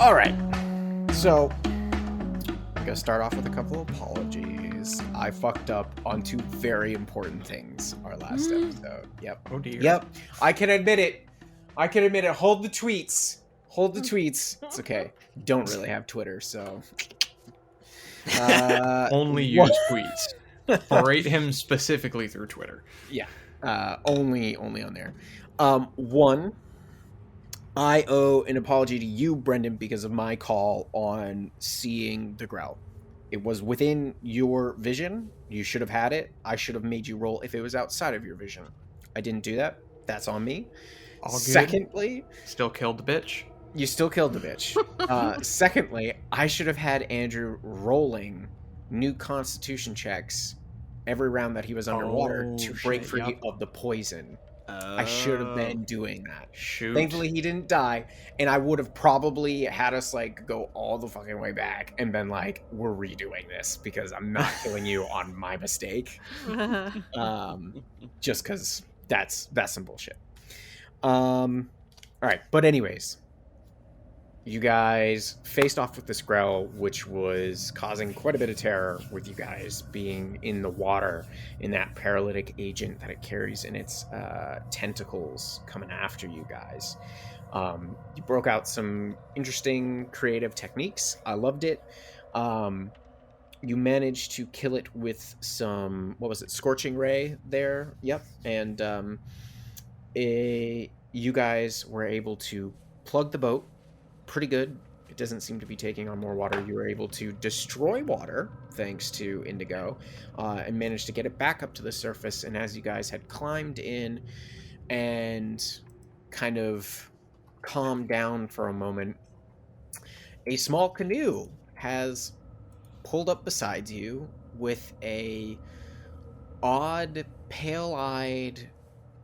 All right. So, I'm going to start off with a couple of apologies. I fucked up on two very important things our last episode. Yep. Oh, dear. Yep. I can admit it. Hold the tweets. It's okay. Don't really have Twitter, so... Only use tweets. Berate him specifically through Twitter. Yeah. Only on there. One, I owe an apology to you, Brendan, because of my call on seeing the growl. It was within your vision. You should have had it. I should have made you roll if it was outside of your vision. I didn't do that. That's on me. All good. Secondly... Still killed the bitch. You still killed the bitch. Secondly, I should have had Andrew rolling new constitution checks every round that he was underwater to break free of the poison. I should have been doing that. Shoot. Thankfully, he didn't die, and I would have probably had us like go all the fucking way back and been like, "We're redoing this because I'm not killing you on my mistake." Just because that's some bullshit. All right, but anyways. You guys faced off with this growl, which was causing quite a bit of terror with you guys being in the water in that paralytic agent that it carries in its tentacles coming after you guys. You broke out some interesting creative techniques. I loved it. You managed to kill it with some, Scorching Ray there. Yep. And you guys were able to plug the boat. Pretty good. It doesn't seem to be taking on more water. You were able to destroy water thanks to Indigo and managed to get it back up to the surface. And as you guys had climbed in and kind of calmed down for a moment, a small canoe has pulled up beside you with a odd, pale-eyed,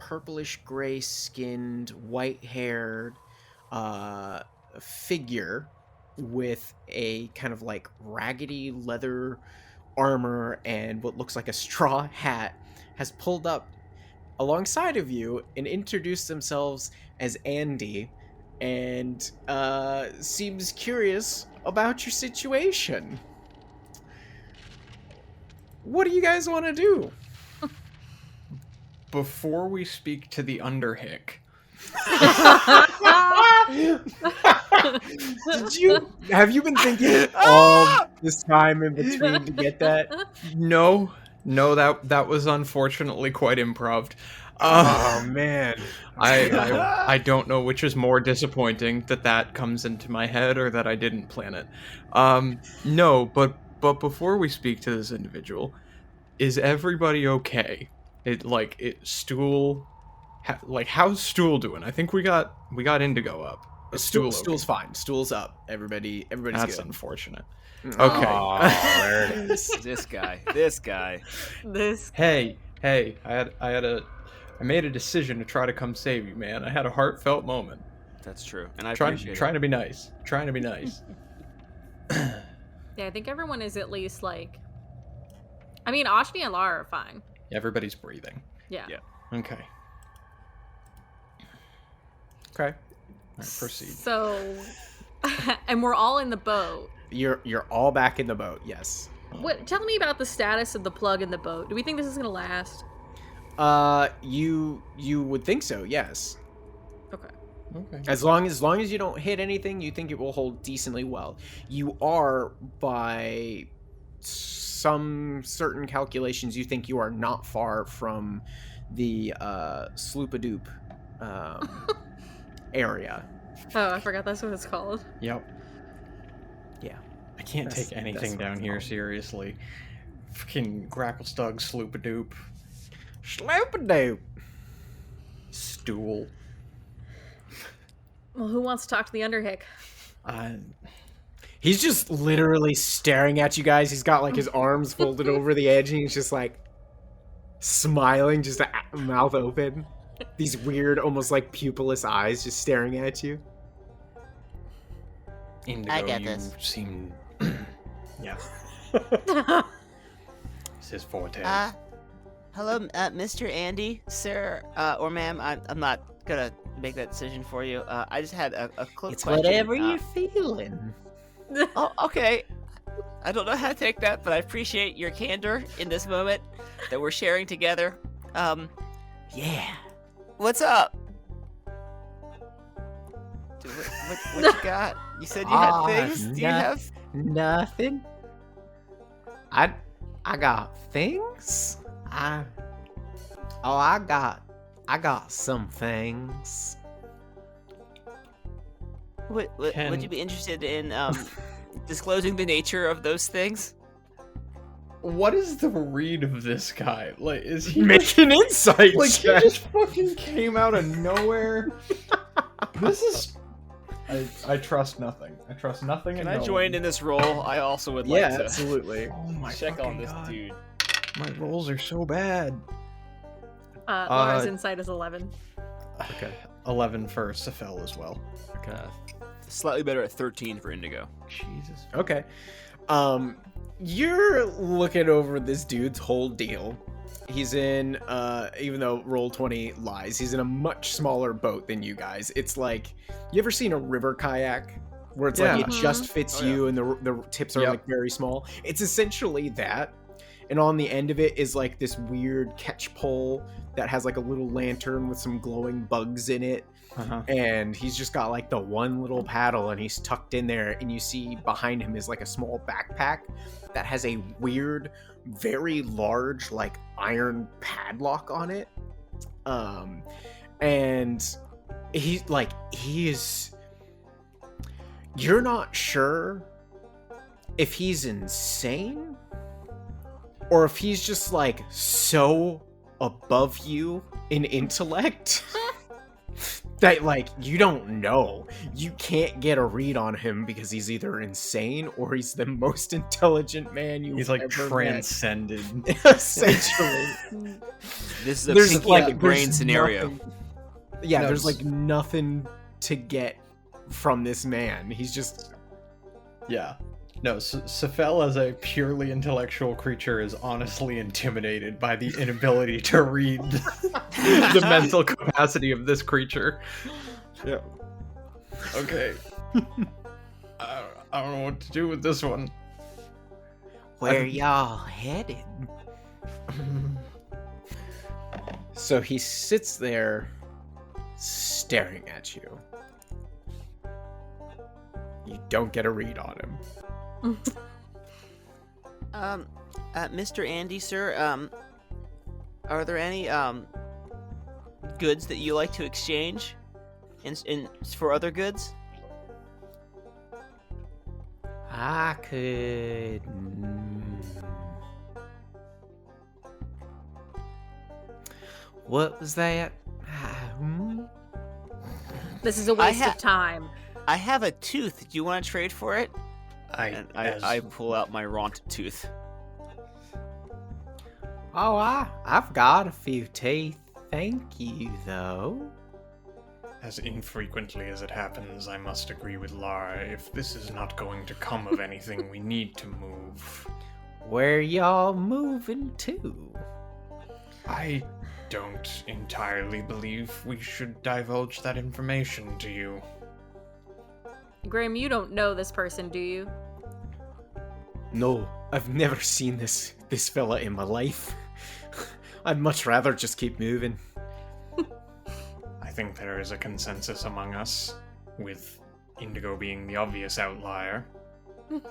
purplish gray skinned, white-haired figure with a kind of like raggedy leather armor and what looks like a straw hat has pulled up alongside of you and introduced themselves as Andy and seems curious about your situation. What do you guys want to do? Before we speak to the Underhick, have you been thinking all this time in between to get that? No, that was unfortunately quite improv. Oh man, I don't know which is more disappointing, that comes into my head or that I didn't plan it. No, but before we speak to this individual, is everybody okay? Stool. How's Stool doing? I think we got Indigo up. Stool's fine. Stool's up. Everybody's That's good. Unfortunate. Okay. Oh, there it is. This guy. Hey, I made a decision to try to come save you, man. I had a heartfelt moment. That's true, and I trying to be nice. Yeah, I think everyone is at least like. I mean, Ashni and Lara are fine. Everybody's breathing. Yeah. Okay. All right, proceed. So, and we're all in the boat. You're all back in the boat. Yes. Tell me about the status of the plug in the boat. Do we think this is gonna last? You would think so. Yes. Okay. As long as you don't hit anything, you think it will hold decently well. You are, by some certain calculations, you think you are not far from the Sloop-A-Doop area. Oh, I forgot that's what it's called. Yep. Yeah. I can't take anything down here seriously. Fucking Gracklestug, Sloop-A-Doop. Sloop-A-Doop. Stool. Well, who wants to talk to the Underhick? He's just literally staring at you guys. He's got like his arms folded over the edge and he's just like smiling, just mouth open. These weird, almost like pupilless eyes just staring at you. Indigo, I get you this. seem... yeah. It's his forte. Hello, Mr. Andy, sir, or ma'am. I'm not gonna make that decision for you. I just had a quick It's question. whatever you're feeling. Oh, okay. I don't know how to take that, but I appreciate your candor in this moment that we're sharing together. Yeah. What's up? Dude, what you got? You said you had things? Do you have... Nothing. I got things. I got some things. Would you be interested in disclosing the nature of those things? What is the read of this guy? Like, is he Make an insight like he check. just fucking came out of nowhere? This is. I trust nothing. I trust nothing. Can and I no join one. in this role? I also would Yeah, like to absolutely. Oh my check on fucking this God. dude. My rolls are so bad. Laura's insight is 11. Okay, 11 for Safel as well. Okay. Slightly better at 13 for Indigo. Jesus. Okay. You're looking over this dude's whole deal. He's in, even though Roll20 lies, he's in a much smaller boat than you guys. It's like, you ever seen a river kayak? Where it's like, Yeah. it just fits Oh, yeah. you and the tips are Yep. like very small. It's essentially that. And on the end of it is like this weird catch pole that has like a little lantern with some glowing bugs in it. Uh-huh. And he's just got like the one little paddle and he's tucked in there, and you see behind him is like a small backpack that has a weird, very large like iron padlock on it. And he is, you're not sure if he's insane or if he's just like so above you in intellect that like you don't know. You can't get a read on him because he's either insane or he's the most intelligent man you've He's like ever transcended. met. Essentially. This is a There's pinky like on the brain there's scenario. nothing- yeah, No, there's it's- like nothing to get from this man. He's just Yeah. No, Safel as a purely intellectual creature is honestly intimidated by the inability to read the mental capacity of this creature. yeah. Okay. I don't know what to do with this one. Where y'all headed? So he sits there staring at you. You don't get a read on him. Mr. Andy, sir, are there any goods that you like to exchange in for other goods? I could. What was that? This is a waste ha- of time. I have a tooth. Do you want to trade for it? And I pull out my Raunt tooth. Oh, I've got a few teeth. Thank you, though. As infrequently as it happens, I must agree with Lara. If this is not going to come of anything, we need to move. Where y'all moving to? I don't entirely believe we should divulge that information to you. Graham, you don't know this person, do you? No, I've never seen this fella in my life. I'd much rather just keep moving. I think there is a consensus among us, with Indigo being the obvious outlier.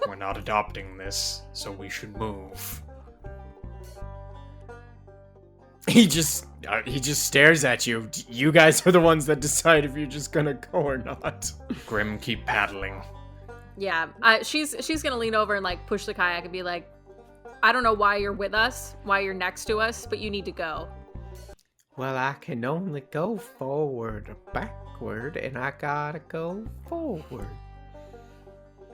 We're not adopting this, so we should move. He just stares at you. You guys are the ones that decide if you're just gonna go or not. Grim, keep paddling. Yeah, she's gonna lean over and like push the kayak and be like, I don't know why you're with us, why you're next to us, but you need to go. Well, I can only go forward or backward, and I gotta go forward.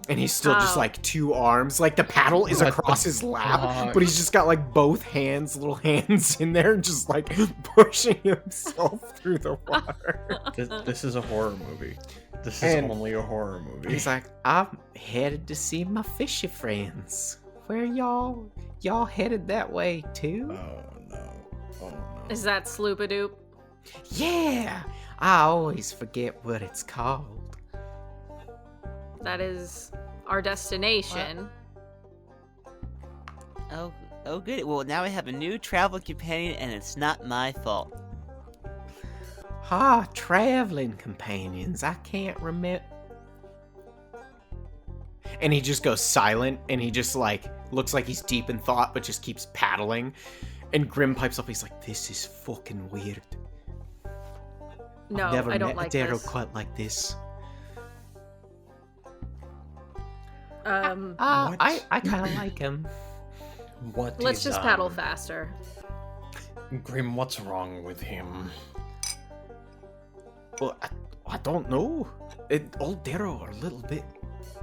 And he's still just Oh. like two arms, like the paddle is What across the his lap, fuck? but he's just got like both hands, little hands in there, just like pushing himself through the water. This is a horror movie. This is And only a horror movie. He's like, I'm headed to see my fishy friends. Where y'all headed that way too? Oh no. Oh no. Is that Sloop-A-Doop? Yeah, I always forget what it's called. That is our destination. Oh, good. Well, now I have a new travel companion, and it's not my fault. Traveling companions. I can't remember. And he just goes silent, and he just, like, looks like he's deep in thought, but just keeps paddling. And Grim pipes up, he's like, this is fucking weird. No, I've never I don't met like a Darrow this. quite like this. What? I kind of like him. What Let's is, just paddle faster. Grim, what's wrong with him? Well, I don't know. Old Darrow are a little bit,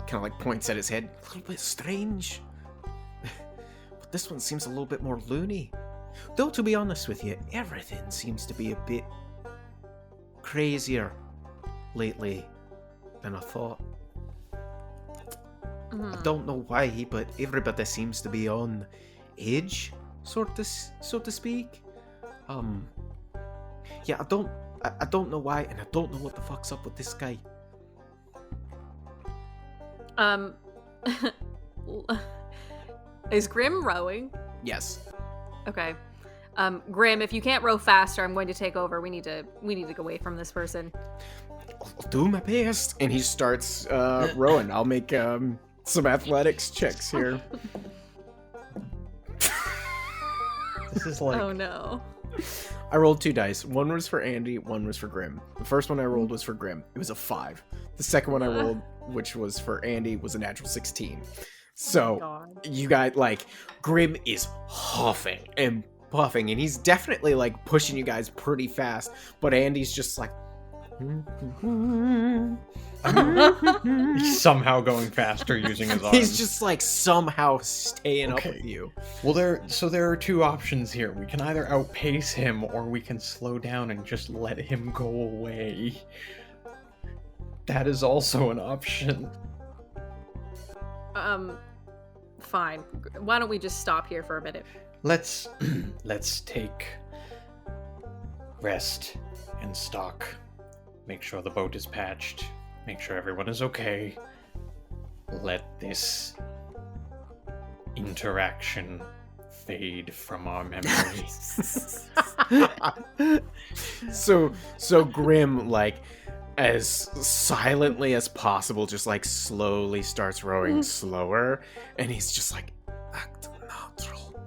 kind of like points at his head, a little bit strange. But this one seems a little bit more loony. Though, to be honest with you, everything seems to be a bit crazier lately than I thought. I don't know why, but everybody seems to be on edge, so to speak. Yeah, I don't know why, and I don't know what the fuck's up with this guy. Is Grim rowing? Yes. Okay. Grim, if you can't row faster, I'm going to take over. We need to go away from this person. I'll do my best. And he starts rowing. I'll make some athletics checks here. This is like... Oh no. I rolled 2 dice. One was for Andy, one was for Grim. The first one I rolled was for Grim. It was a 5. The second one I rolled, which was for Andy, was a natural 16. So, you guys, like, Grim is huffing and puffing, and he's definitely, like, pushing you guys pretty fast, but Andy's just like... He's somehow going faster using his arms. He's just, like, somehow staying up with you. Well, there are 2 options here. We can either outpace him, or we can slow down and just let him go away. That is also an option. Fine. Why don't we just stop here for a minute? Let's take rest and stock. Make sure the boat is patched. Make sure everyone is okay. Let this interaction fade from our memory. So Grim, like, as silently as possible, just like slowly starts rowing slower, and he's just like, act natural.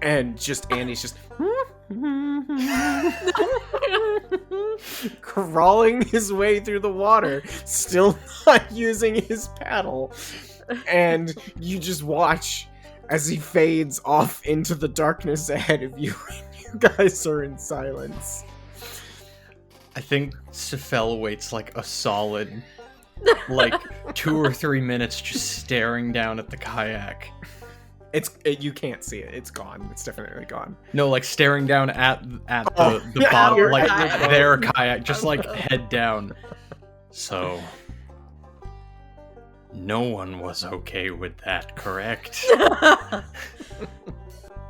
And just Andy's just crawling his way through the water, still not using his paddle. And you just watch as he fades off into the darkness ahead of you, and you guys are in silence. I think Cephal waits like a solid, like 2 or 3 minutes just staring down at the kayak. You can't see it. It's gone. It's definitely gone. No, like staring down at the yeah, bottom, like kayak. their kayak, just like head down. So, no one was okay with that, correct?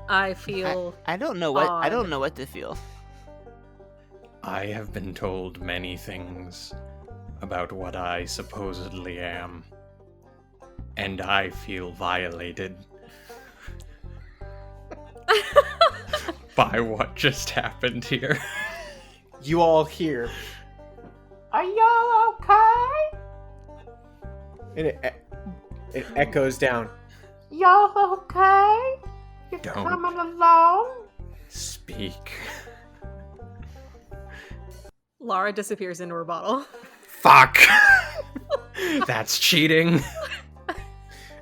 I feel I don't know what I odd. don't know what to feel. I have been told many things about what I supposedly am, and I feel violated by what just happened here. You all hear, "Are y'all okay?" And it echoes down. "Y'all okay? You Don't. coming along?" Speak. Lara disappears into her bottle. Fuck! That's cheating.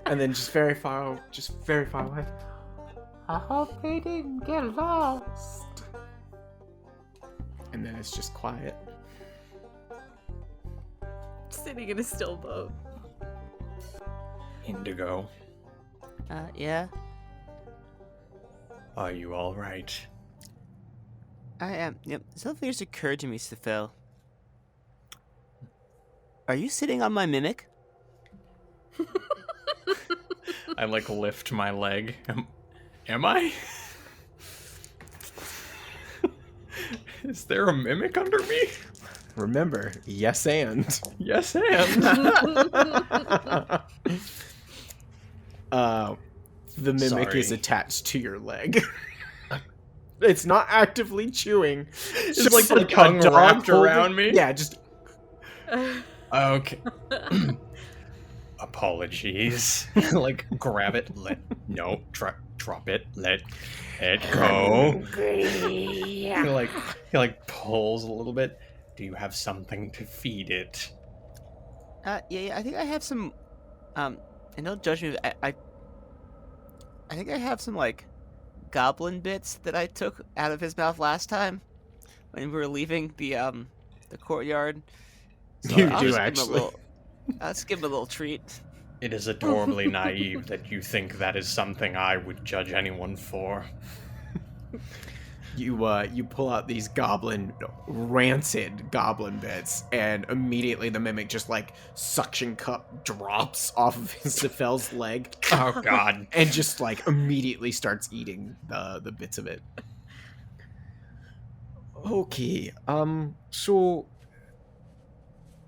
And then just very far away. "I hope they didn't get lost." And then it's just quiet. Sitting in a still boat. Indigo, Yeah, are you alright? I am. Yep. Something just occurred to me, Cephal. Are you sitting on my mimic? I like lift my leg. Am I? Is there a mimic under me? Remember, yes and. Yes, and. The mimic is Sorry. attached to your leg. It's not actively chewing. It's just like the a tongue dog wrapped holding- around me? Yeah, just Okay. Apologies. Like, grab it, drop it, let it go. He pulls a little bit. Do you have something to feed it? Yeah, I think I have some. And don't judge me. I think I have some like goblin bits that I took out of his mouth last time when we were leaving the courtyard. So You I'll do just give him a actually. little- I'll just give him a little treat. It is adorably naive that you think that is something I would judge anyone for. You pull out these rancid goblin bits, and immediately the mimic just like suction cup drops off of Zephel's leg. Oh God. And just like immediately starts eating the bits of it. Okay, so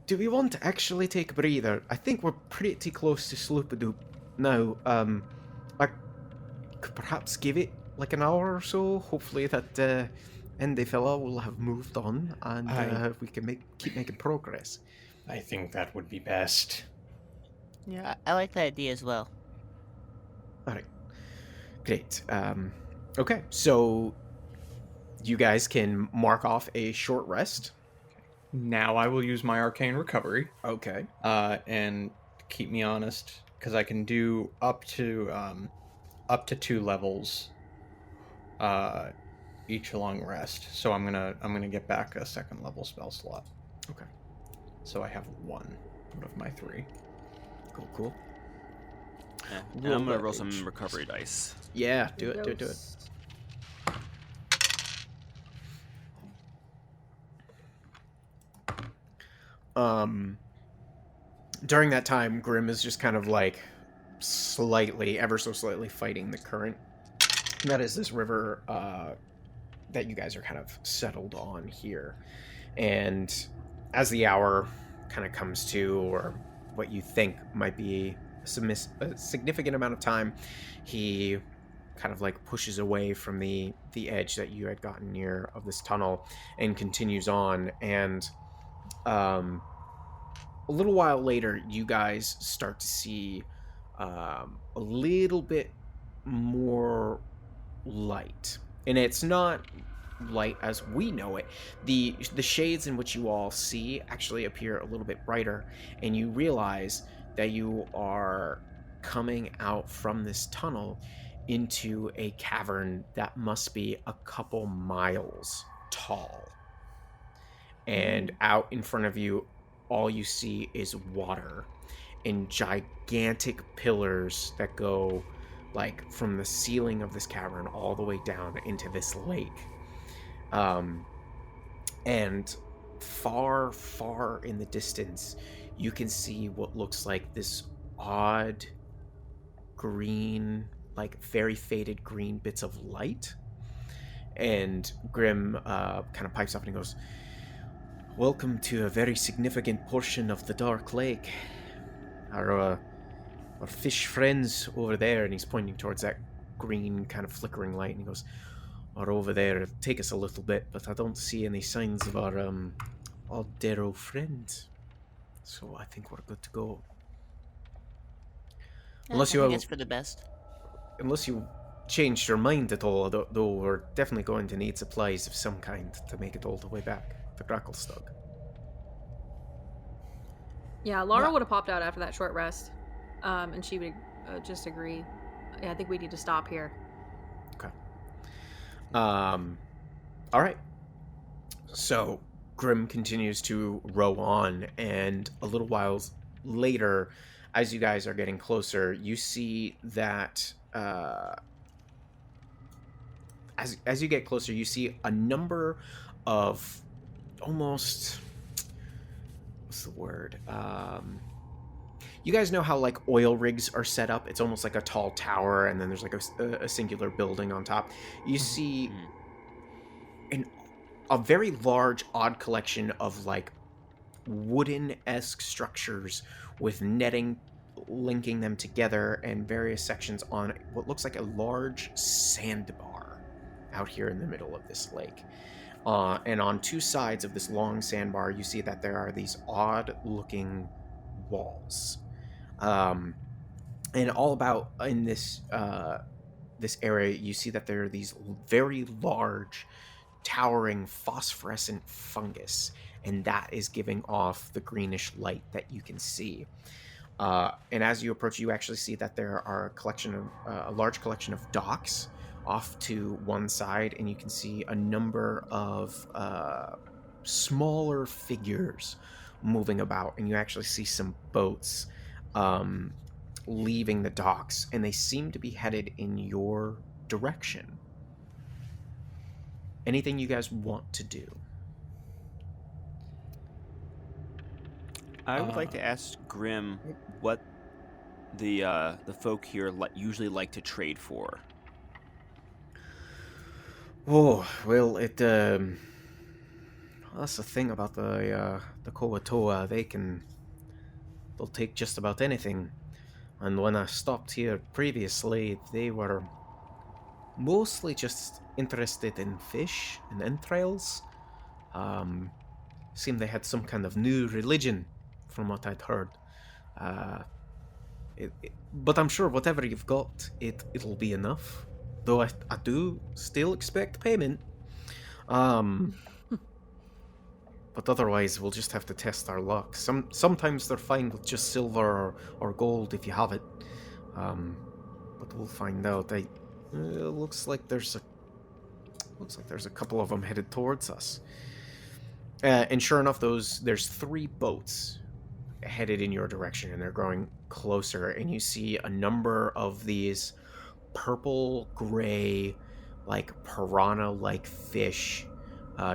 do we want to actually take a breather? I think we're pretty close to Sloop-A-Doop now. I could perhaps give it like an hour or so. Hopefully that Indy fella will have moved on, and we can keep making progress. I think that would be best. Yeah, I like that idea as well. All right, great. Okay, so you guys can mark off a short rest. Now I will use my arcane recovery, Okay. and keep me honest, because I can do up to 2 levels, each long rest. So I'm gonna get back a 2nd level spell slot. Okay. So I have 1 out of my 3. Cool. Yeah, and Roll I'm gonna that roll some H. recovery dice. Yeah, do it. During that time, Grim is just kind of like ever so slightly fighting the current. And that is this river that you guys are kind of settled on here. And as the hour kind of comes to, or what you think might be a significant amount of time, he kind of like pushes away from the edge that you had gotten near of this tunnel and continues on. And a little while later, you guys start to see a little bit more light. And it's not light as we know it. The shades in which you all see actually appear a little bit brighter, and you realize that you are coming out from this tunnel into a cavern that must be a couple miles tall. And out in front of you, all you see is water and gigantic pillars that go like from the ceiling of this cavern all the way down into this lake. And far, far in the distance, you can see what looks like this odd green, like very faded green bits of light. And Grim kind of pipes up and he goes, "Welcome to a very significant portion of the Dark Lake. Our fish friends over there," and he's pointing towards that green kind of flickering light, and he goes, "are over there. It'll take us a little bit, but I don't see any signs of our dear old friend. So I think we're good to go. Unless you I think have, it's for the best. unless you changed your mind at all, though we're definitely going to need supplies of some kind to make it all the way back to Gracklestug." Yeah, Laura would have popped out after that short rest, and she would just agree. Yeah, I think we need to stop here. Okay. All right. So Grim continues to row on, and a little while later, as you guys are getting closer, you see that as you get closer, you see a number of almost, what's the word? You guys know how like oil rigs are set up? It's almost like a tall tower, and then there's like a singular building on top. You see a very large, odd collection of like wooden-esque structures with netting linking them together and various sections on what looks like a large sandbar out here in the middle of this lake. And on two sides of this long sandbar, you see that there are these odd-looking walls. And all about in this this area, you see that there are these very large, towering phosphorescent fungus, and that is giving off the greenish light that you can see. And as you approach, you actually see that there are a large collection of docks off to one side, and you can see a number of smaller figures moving about, and you actually see some boats leaving the docks, and they seem to be headed in your direction. Anything you guys want to do? I would like to ask Grim what the folk here usually like to trade for. Oh, well, that's the thing about the Kua-Toa. They'll take just about anything. And when I stopped here previously, they were mostly just interested in fish and entrails. Seemed they had some kind of new religion, from what I'd heard. But I'm sure whatever you've got, it'll be enough. Though I do still expect payment. But otherwise, we'll just have to test our luck. Sometimes they're fine with just silver or gold if you have it. But we'll find out. It looks like there's a couple of them headed towards us. And sure enough, there's 3 boats headed in your direction, and they're growing closer. And you see a number of these purple-gray, like piranha-like fish.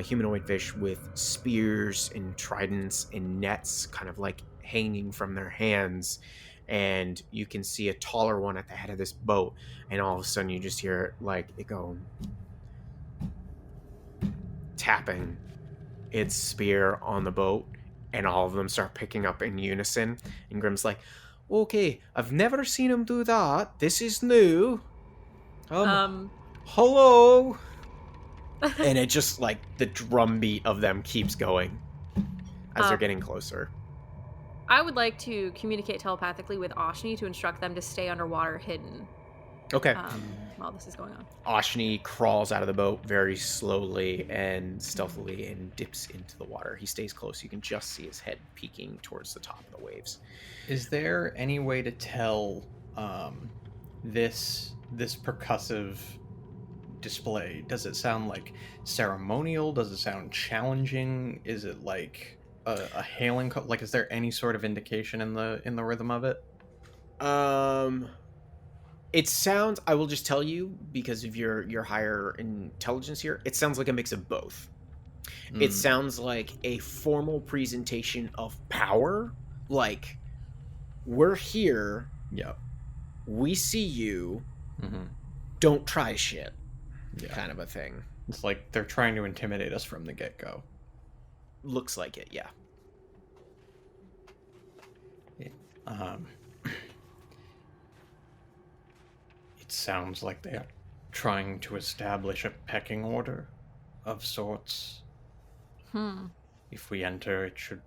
Humanoid fish with spears and tridents and nets kind of like hanging from their hands. And you can see a taller one at the head of this boat, and all of a sudden you just hear like it go tapping its spear on the boat, and all of them start picking up in unison. And Grim's like, okay, I've never seen him do that. This is new. Hello. And it just, like, the drumbeat of them keeps going as they're getting closer. I would like to communicate telepathically with Ashni to instruct them to stay underwater hidden. Okay. While this is going on. Ashni crawls out of the boat very slowly and stealthily and dips into the water. He stays close. You can just see his head peeking towards the top of the waves. Is there any way to tell this percussive display? Does it sound like ceremonial? Does it sound challenging? Is it like a hailing like, is there any sort of indication in the rhythm of it? It sounds, I will just tell you, because of your higher intelligence here, it sounds like a mix of both. It sounds like a formal presentation of power, like, we're here, yep, we see you, don't try shit. Yeah. Kind of a thing. It's like they're trying to intimidate us from the get-go. Looks like it, yeah. It sounds like they are trying to establish a pecking order of sorts. If we enter, it should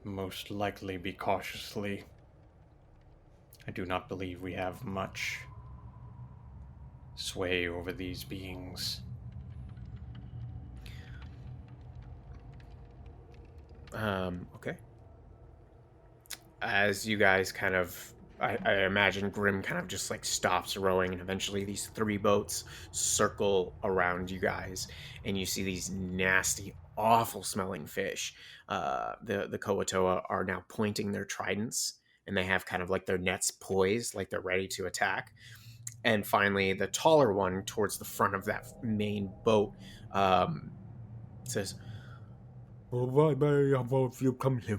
most likely be cautiously. I do not believe we have much sway over these beings. Okay. As you guys kind of, I imagine Grim kind of just like stops rowing, and eventually these 3 boats circle around you guys, and you see these nasty, awful smelling fish. The Kua-Toa are now pointing their tridents, and they have kind of like their nets poised, like they're ready to attack. And finally, the taller one towards the front of that main boat says, "Why have you come here?"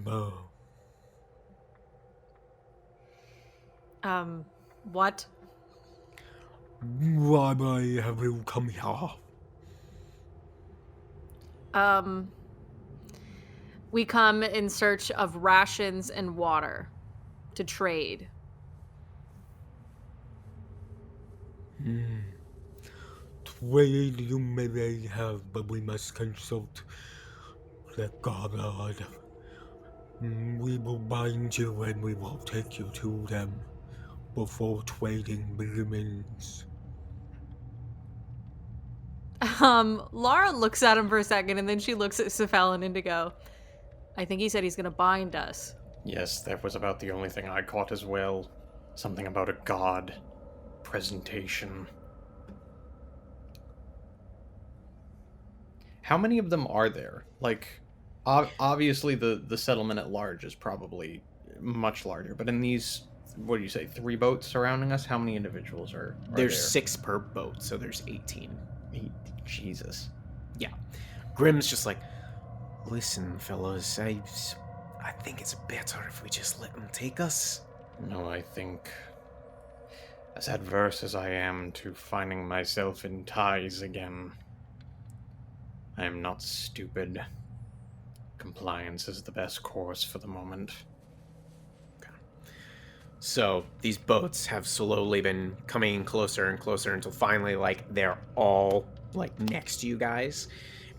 What? Why have you come here? We come in search of rations and water to trade. Trade you may have, but we must consult the god. We will bind you and we will take you to them before trading begins. Lara looks at him for a second, and then she looks at Cephal and Indigo. I think he said he's gonna bind us. Yes, that was about the only thing I caught as well. Something about a god presentation. How many of them are there? Like, obviously the settlement at large is probably much larger, but in these, what do you say, 3 boats surrounding us, how many individuals are There's there? 6 per boat, so there's 18. Jesus. Yeah. Grimm's just like, listen, fellas, I think it's better if we just let them take us. No, I think, as adverse as I am to finding myself in ties again, I am not stupid. Compliance is the best course for the moment. So these boats have slowly been coming in closer and closer until finally, like, they're all, like, next to you guys.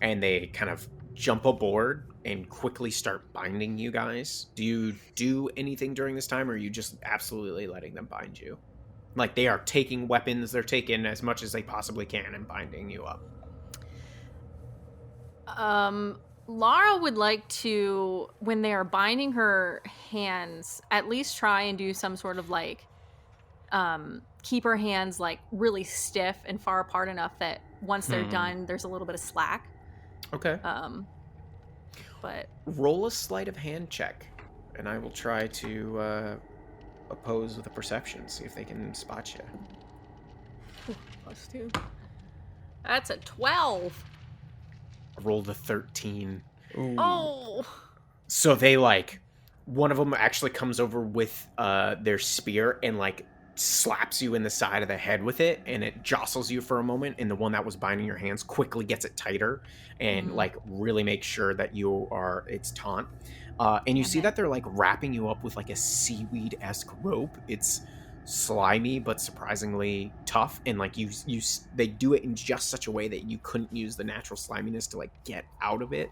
And they kind of jump aboard and quickly start binding you guys. Do you do anything during this time, or are you just absolutely letting them bind you? Like, they are taking weapons, they're taking as much as they possibly can and binding you up. Lara would like to, when they are binding her hands, at least try and do some sort of like, keep her hands like really stiff and far apart enough that once they're done, there's a little bit of slack. Okay. But roll a sleight of hand check, and I will try to oppose with a perception, see if they can spot you. +2. That's a 12. I rolled a 13. Ooh. Oh. So they, like, one of them actually comes over with their spear and, like, slaps you in the side of the head with it, and it jostles you for a moment, and the one that was binding your hands quickly gets it tighter and, like, really makes sure that it's taut. And you see that they're, like, wrapping you up with, like, a seaweed-esque rope. It's slimy but surprisingly tough, and like they do it in just such a way that you couldn't use the natural sliminess to like get out of it.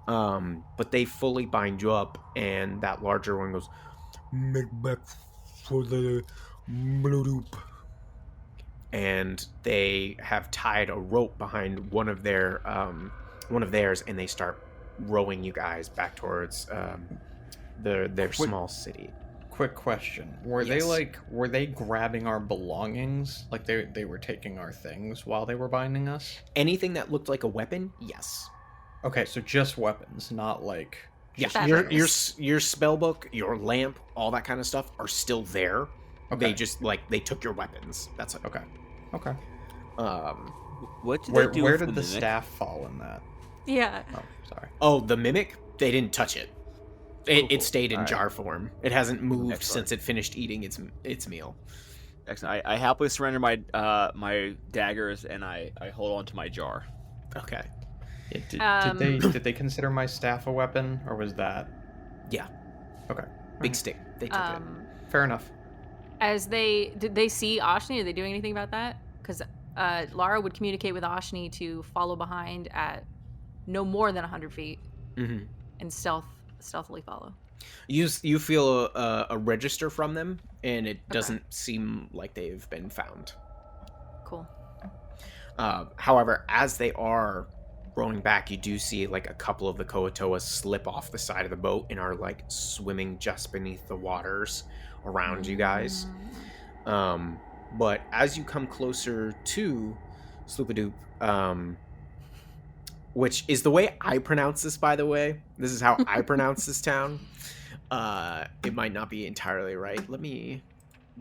But they fully bind you up, and that larger one goes, Make back for the Sloop-A-Doop. and they have tied a rope behind one of theirs, and they start rowing you guys back towards their small city. Quick question. Were they grabbing our belongings? Like they were taking our things while they were binding us? Anything that looked like a weapon, yes. Okay, so just weapons, not like... Yeah, your spell book, your lamp, all that kind of stuff are still there. Okay. They just, they took your weapons. That's it. Okay. What did they do where with did the mimic? staff fall in that? Yeah. Oh, sorry. Oh, the mimic? They didn't touch it. It Cool. stayed in All right. jar form. It hasn't moved Excellent. since it finished eating its meal. Excellent. I happily surrender my my daggers, and I hold on to my jar. Okay. Yeah, did they consider my staff a weapon, or was that... Yeah. Okay. Big stick. They took it. Fair enough. Did they see Ashni? Are they doing anything about that? Because Lara would communicate with Ashni to follow behind at no more than 100 feet and stealthily follow. You feel a register from them, and it doesn't seem like they've been found. Cool. However, as they are rowing back, you do see like a couple of the Kua-Toa slip off the side of the boat and are like swimming just beneath the waters around you guys. But as you come closer to Sloop-A-Doop, which is the way I pronounce this, by the way. This is how I pronounce this town. It might not be entirely right. Let me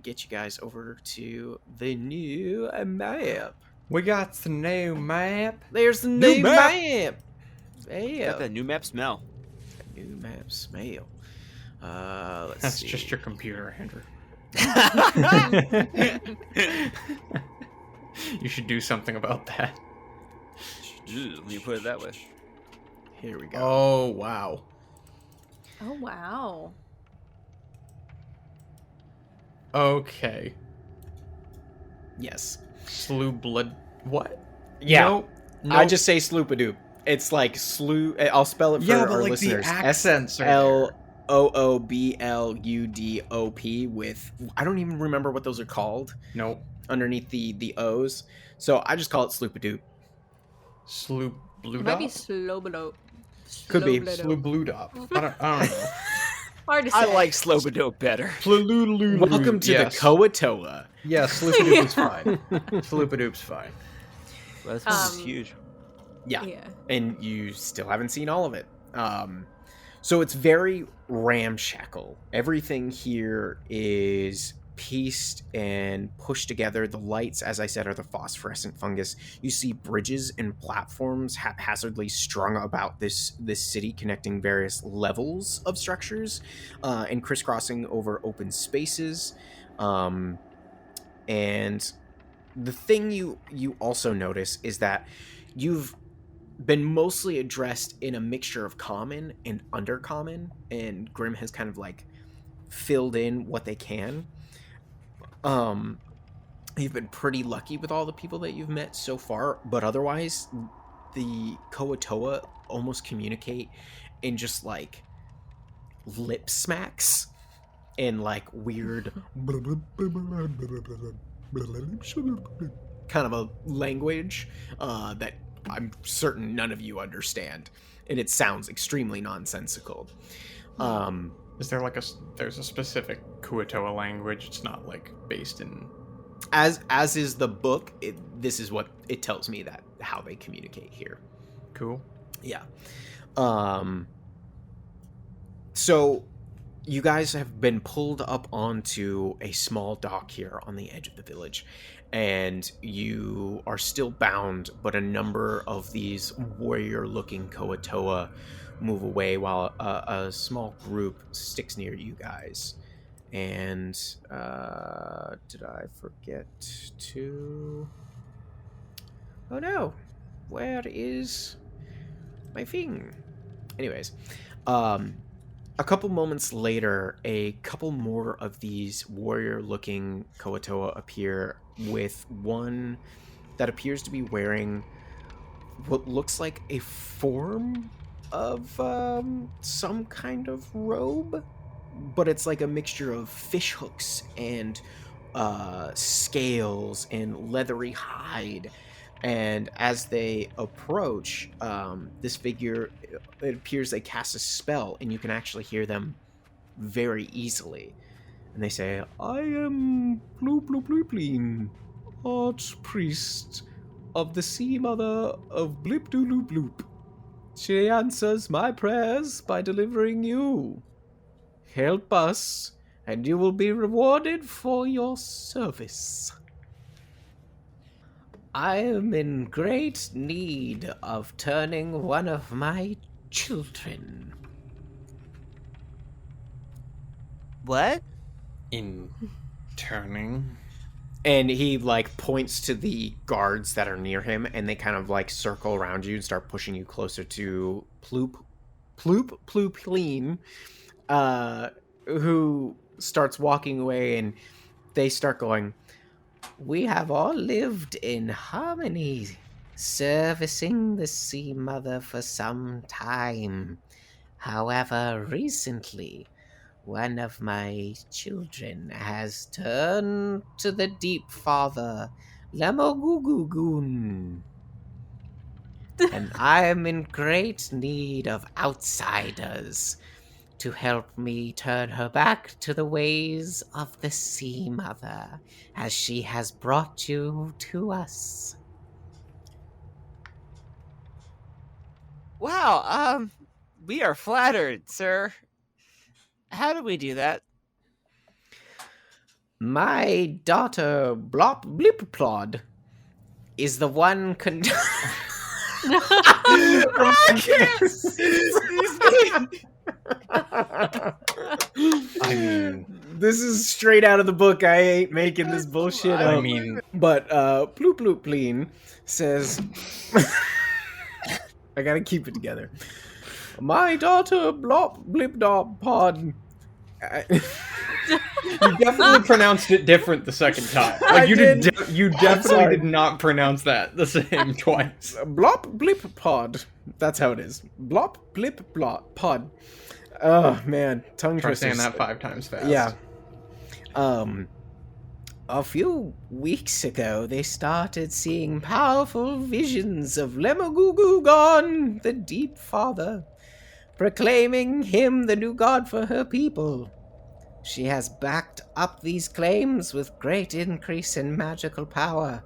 get you guys over to the new map. We got the new map. There's the New new map. map. Got Yeah. that new map smell. New map smell. Let's That's see. just your computer, Andrew. You should do something about that. When you put it that way. Here we go. Oh, wow. Oh wow. Okay. Yes. Slew blood. What? Yeah. No. I just say Sloop-A-Doop. It's like slew. I'll spell it for Yeah, but our like listeners. the accents are there. Slooblup with, I don't even remember what those are called Nope. underneath the O's. So I just call it Sloop-A-Doop. Slew blue It might be dop? Slow-A-Doop. Could be. Slew blue dop. I don't know. Hard to say. I like Sloop-A-Doop better. Welcome to the Kua-Toa. Yeah, Sloop-A-Doop is fine. Sloop-A-Doop's fine. Well, this one's Um, huge. Yeah. Yeah. And you still haven't seen all of it. So it's very ramshackle. Everything here is pieced and pushed together. The lights, as I said, are the phosphorescent fungus. You see bridges and platforms haphazardly strung about this city, connecting various levels of structures and crisscrossing over open spaces. And the thing you also notice is that you've been mostly addressed in a mixture of common and undercommon, and Grim has kind of like filled in what they can. You've been pretty lucky with all the people that you've met so far, but otherwise the Kua-Toa almost communicate in just like lip smacks and like weird kind of a language that I'm certain none of you understand, and it sounds extremely nonsensical. Is there like there's a specific Kua-Toa language? It's not like based in... As is the book, this is what it tells me that how they communicate here. Cool. Yeah. So you guys have been pulled up onto a small dock here on the edge of the village, and you are still bound, but a number of these warrior-looking Kua-Toa move away while a small group sticks near you guys. And did I forget to... Oh no, where is my thing? Anyways, a couple moments later, a couple more of these warrior-looking Kua-Toa appear, with one that appears to be wearing what looks like a form of some kind of robe, but it's like a mixture of fish hooks and scales and leathery hide. And as they approach this figure, it appears they cast a spell, and you can actually hear them very easily. And they say, "I am Bloop, Archpriest of the Sea Mother of Blip-Doo-Loop-Loop. She answers my prayers by delivering you. Help us, and you will be rewarded for your service. I am in great need of turning one of my children." What? In turning. And he like points to the guards that are near him, and they kind of like circle around you and start pushing you closer to Ploopleen, who starts walking away, and they start going, "We have all lived in harmony, servicing the Sea Mother for some time. However, recently, one of my children has turned to the Deep Father, Lamogugugun. And I am in great need of outsiders to help me turn her back to the ways of the Sea Mother, as she has brought you to us." Wow, we are flattered, sir. How do we do that? My daughter, Blop Blipplod, is the one I mean, this is straight out of the book. I ain't making this bullshit up. I mean, But Ploop Ploop Pleen says, I gotta keep it together. My daughter, Blop Blip Dop Pod. You definitely pronounced it different the second time. I Like you did. You I'm definitely sorry. did not pronounce that the same twice. Blop Blip Pod. That's how it is. Blop Blip Blop Pod. Oh man, tongue Try twisters. saying that 5 times fast. Yeah. A few weeks ago, they started seeing powerful visions of Lemagoo-Goo-Gon, the Deep Father, proclaiming him the new god for her people. She has backed up these claims with great increase in magical power,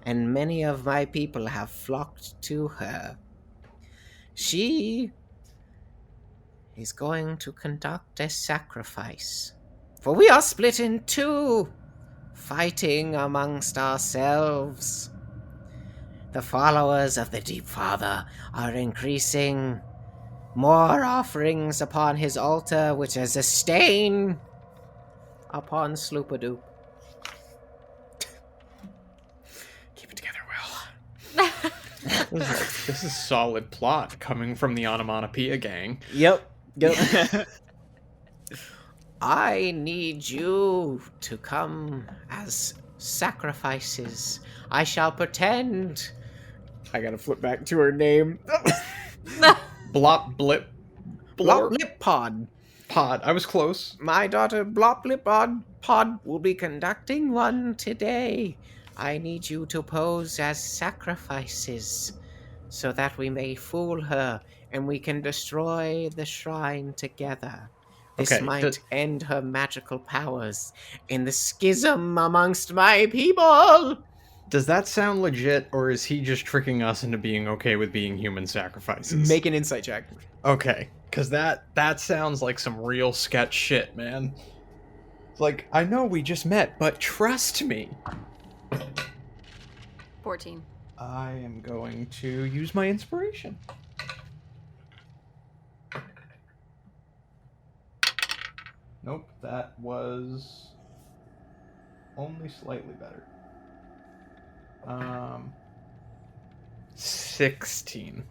and many of my people have flocked to her. She is going to conduct a sacrifice, for we are split in two, fighting amongst ourselves. The followers of the Deep Father are increasing. More offerings upon his altar, which is a stain upon Sloop-A-Doop. Keep it together, Will. This is solid plot coming from the Onomatopoeia gang. Yep. I need you to come as sacrifices. I shall pretend. I gotta flip back to her name. Blop blip Blop blorp Lip Pod. pod. I was close. My daughter Blop Lip Pod will be conducting one today. I need you to pose as sacrifices so that we may fool her and we can destroy the shrine together. This Okay, might end her magical powers in the schism amongst my people. Does that sound legit, or is he just tricking us into being okay with being human sacrifices? Make an insight check. Okay, because that sounds like some real sketch shit, man. It's like, I know we just met, but trust me. 14. I am going to use my inspiration. Nope, that was only slightly better. 16.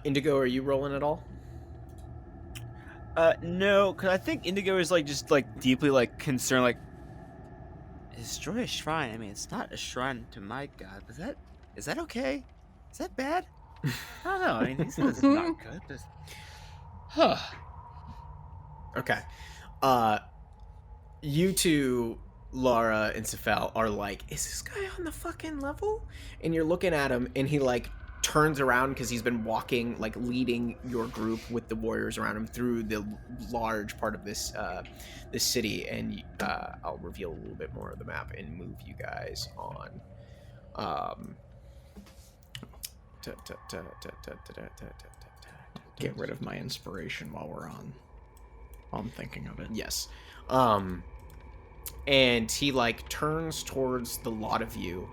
Indigo, are you rolling at all? No, because I think Indigo is just deeply concerned, destroy a shrine. I mean, it's not a shrine to my god, but is that okay? Is that bad? I don't know. I mean, he says it's not good. Just... Huh. Okay. You two, Laura and Safel, are like, is this guy on the fucking level? And you're looking at him, and he turns around because he's been walking, leading your group with the warriors around him through the large part of this this city. And I'll reveal a little bit more of the map and move you guys on. Get rid of my inspiration while we're on. I'm thinking of it. Yes. And he turns towards the lot of you,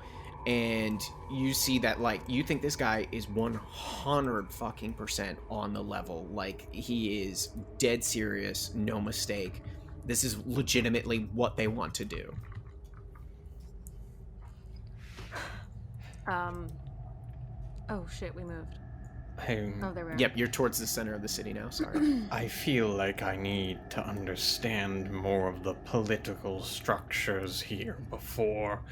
and you see that you think this guy is 100% on the level. He is dead serious, no mistake. This is legitimately what they want to do. Oh shit, we moved. Oh, there we are. Yep, you're towards the center of the city now. Sorry. I feel like I need to understand more of the political structures here before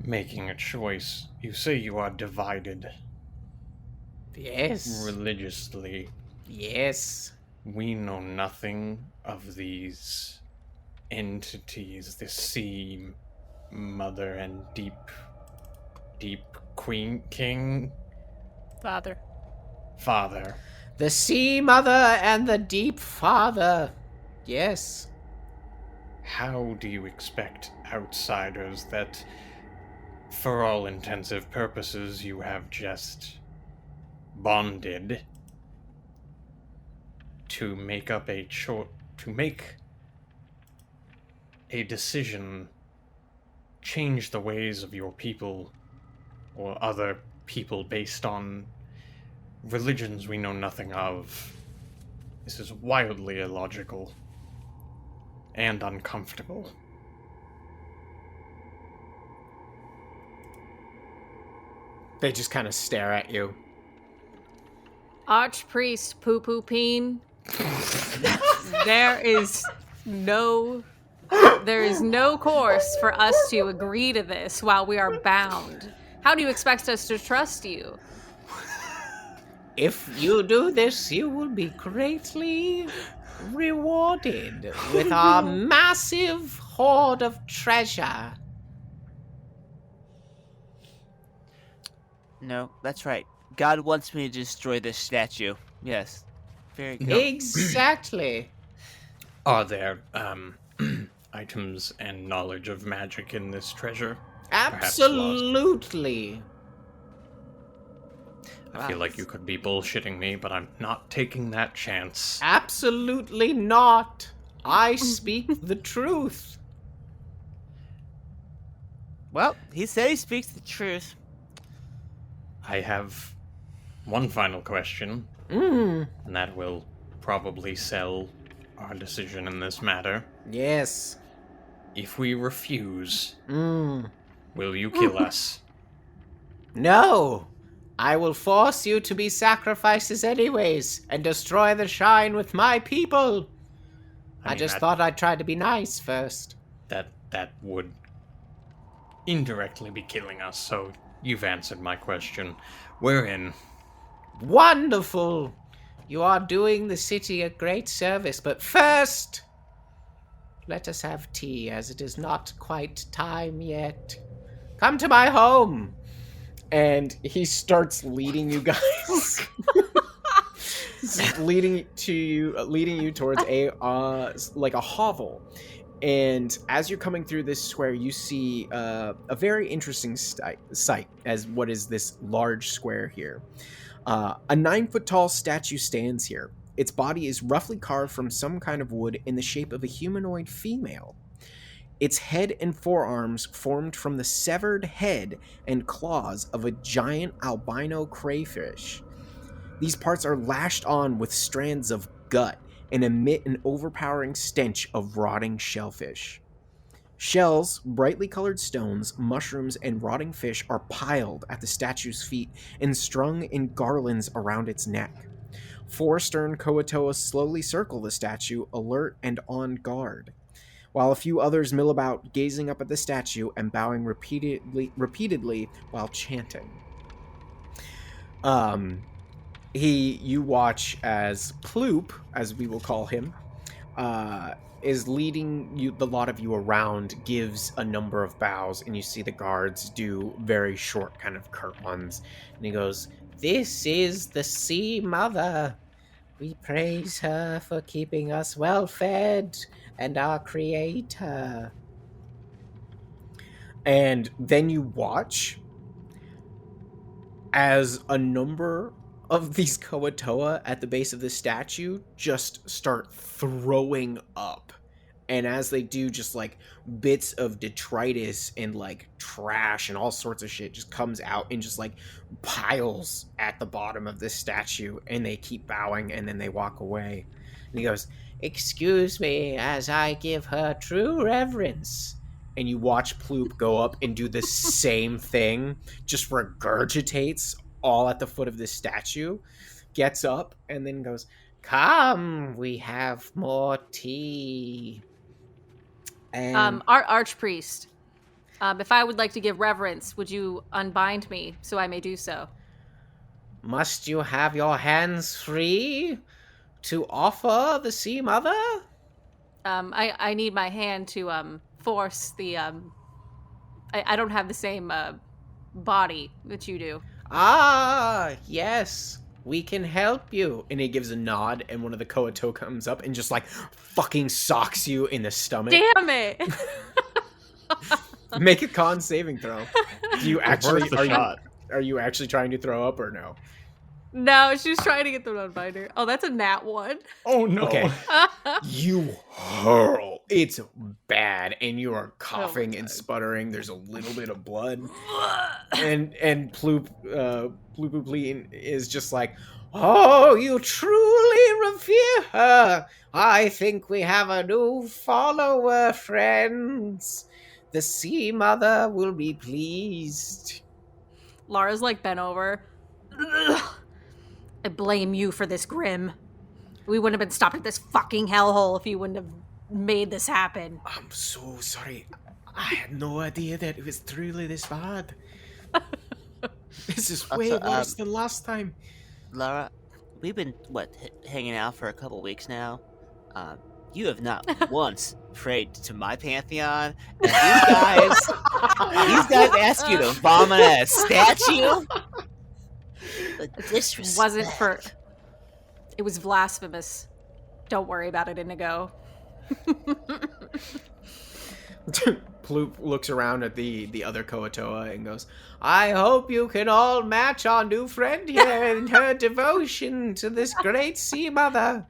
making a choice. You say you are divided Yes. religiously. Yes. We know nothing of these entities, the Sea Mother and Deep Queen King Father. The Sea Mother and the Deep Father. Yes. How do you expect outsiders that, for all intensive purposes, you have just bonded to make a decision, change the ways of your people or other people based on religions we know nothing of? This is wildly illogical and uncomfortable. They just kind of stare at you. Archpriest Poo Poo Peen. There is no course for us to agree to this while we are bound. How do you expect us to trust you? If you do this, you will be greatly rewarded with our massive hoard of treasure. No, that's right. God wants me to destroy this statue. Yes. Very good. Exactly. Are there items and knowledge of magic in this treasure? Perhaps lost? Absolutely. I feel like you could be bullshitting me, but I'm not taking that chance. Absolutely not. I speak the truth. Well, he said he speaks the truth. I have one final question, Mm. and that will probably sell our decision in this matter. Yes. If we refuse, Mm. will you kill us? No. I will force you to be sacrifices anyways and destroy the shrine with my people. I mean, just that- thought I'd try to be nice first. That would indirectly be killing us, so you've answered my question. We're in. Wonderful. You are doing the city a great service, but first, let us have tea, as it is not quite time yet. Come to my home. And he starts leading you guys. leading you towards a like a hovel. And as you're coming through this square, you see a very interesting sight as what is this large square here. A 9-foot-tall statue stands here. Its body is roughly carved from some kind of wood in the shape of a humanoid female. Its head and forearms formed from the severed head and claws of a giant albino crayfish. These parts are lashed on with strands of gut and emit an overpowering stench of rotting shellfish. Shells, brightly colored stones, mushrooms, and rotting fish are piled at the statue's feet and strung in garlands around its neck. 4 stern Kua-Toa slowly circle the statue, alert and on guard, while a few others mill about, gazing up at the statue and bowing repeatedly while chanting. You watch as Ploop, as we will call him, is leading the lot of you around, gives a number of bows, and you see the guards do very short, kind of curt ones. And he goes, "This is the Sea Mother. We praise her for keeping us well fed, and our creator." And then you watch as a number of these Kua-Toa at the base of the statue just start throwing up. And as they do, just like bits of detritus and like trash and all sorts of shit just comes out and just like piles at the bottom of this statue. And they keep bowing and then they walk away. And he goes, "Excuse me as I give her true reverence." And you watch Ploop go up and do the same thing, just regurgitates all at the foot of this statue, gets up, and then goes, "Come, we have more tea." And Archpriest, if I would like to give reverence, would you unbind me so I may do so? must you have your hands free to offer the Sea Mother? I need my hand to force the I don't have the same body that you do. Ah, yes, we can help you. And he gives a nod, and one of the Kua-Toa comes up and just like fucking socks you in the stomach. Damn it! Make a con saving throw. Do you actually Worth the shot. Are you actually trying to throw up or no? No, she's trying to get the non-binder. Oh, that's a nat 1. Oh no. Okay. You hurl. It's bad, and you are coughing and sputtering. There's a little bit of blood. And Ploop is just like, "Oh, you truly revere her. I think we have a new follower, friends. The Sea Mother will be pleased." Lara's like bent over. I blame you for this, Grim. We wouldn't have been stopped at this fucking hellhole if you wouldn't have made this happen. I'm so sorry. I had no idea that it was truly this bad. This is way Also, worse than last time. Lara, we've been, hanging out for a couple weeks now. You have not once prayed to my pantheon, and these guys ask you to vomit at a statue? The disrespect. Wasn't for... It was blasphemous. Don't worry about it, Inigo. Ploop looks around at the other Kua-Toa and goes, I hope you can all match our new friend here in her devotion to this great sea mother.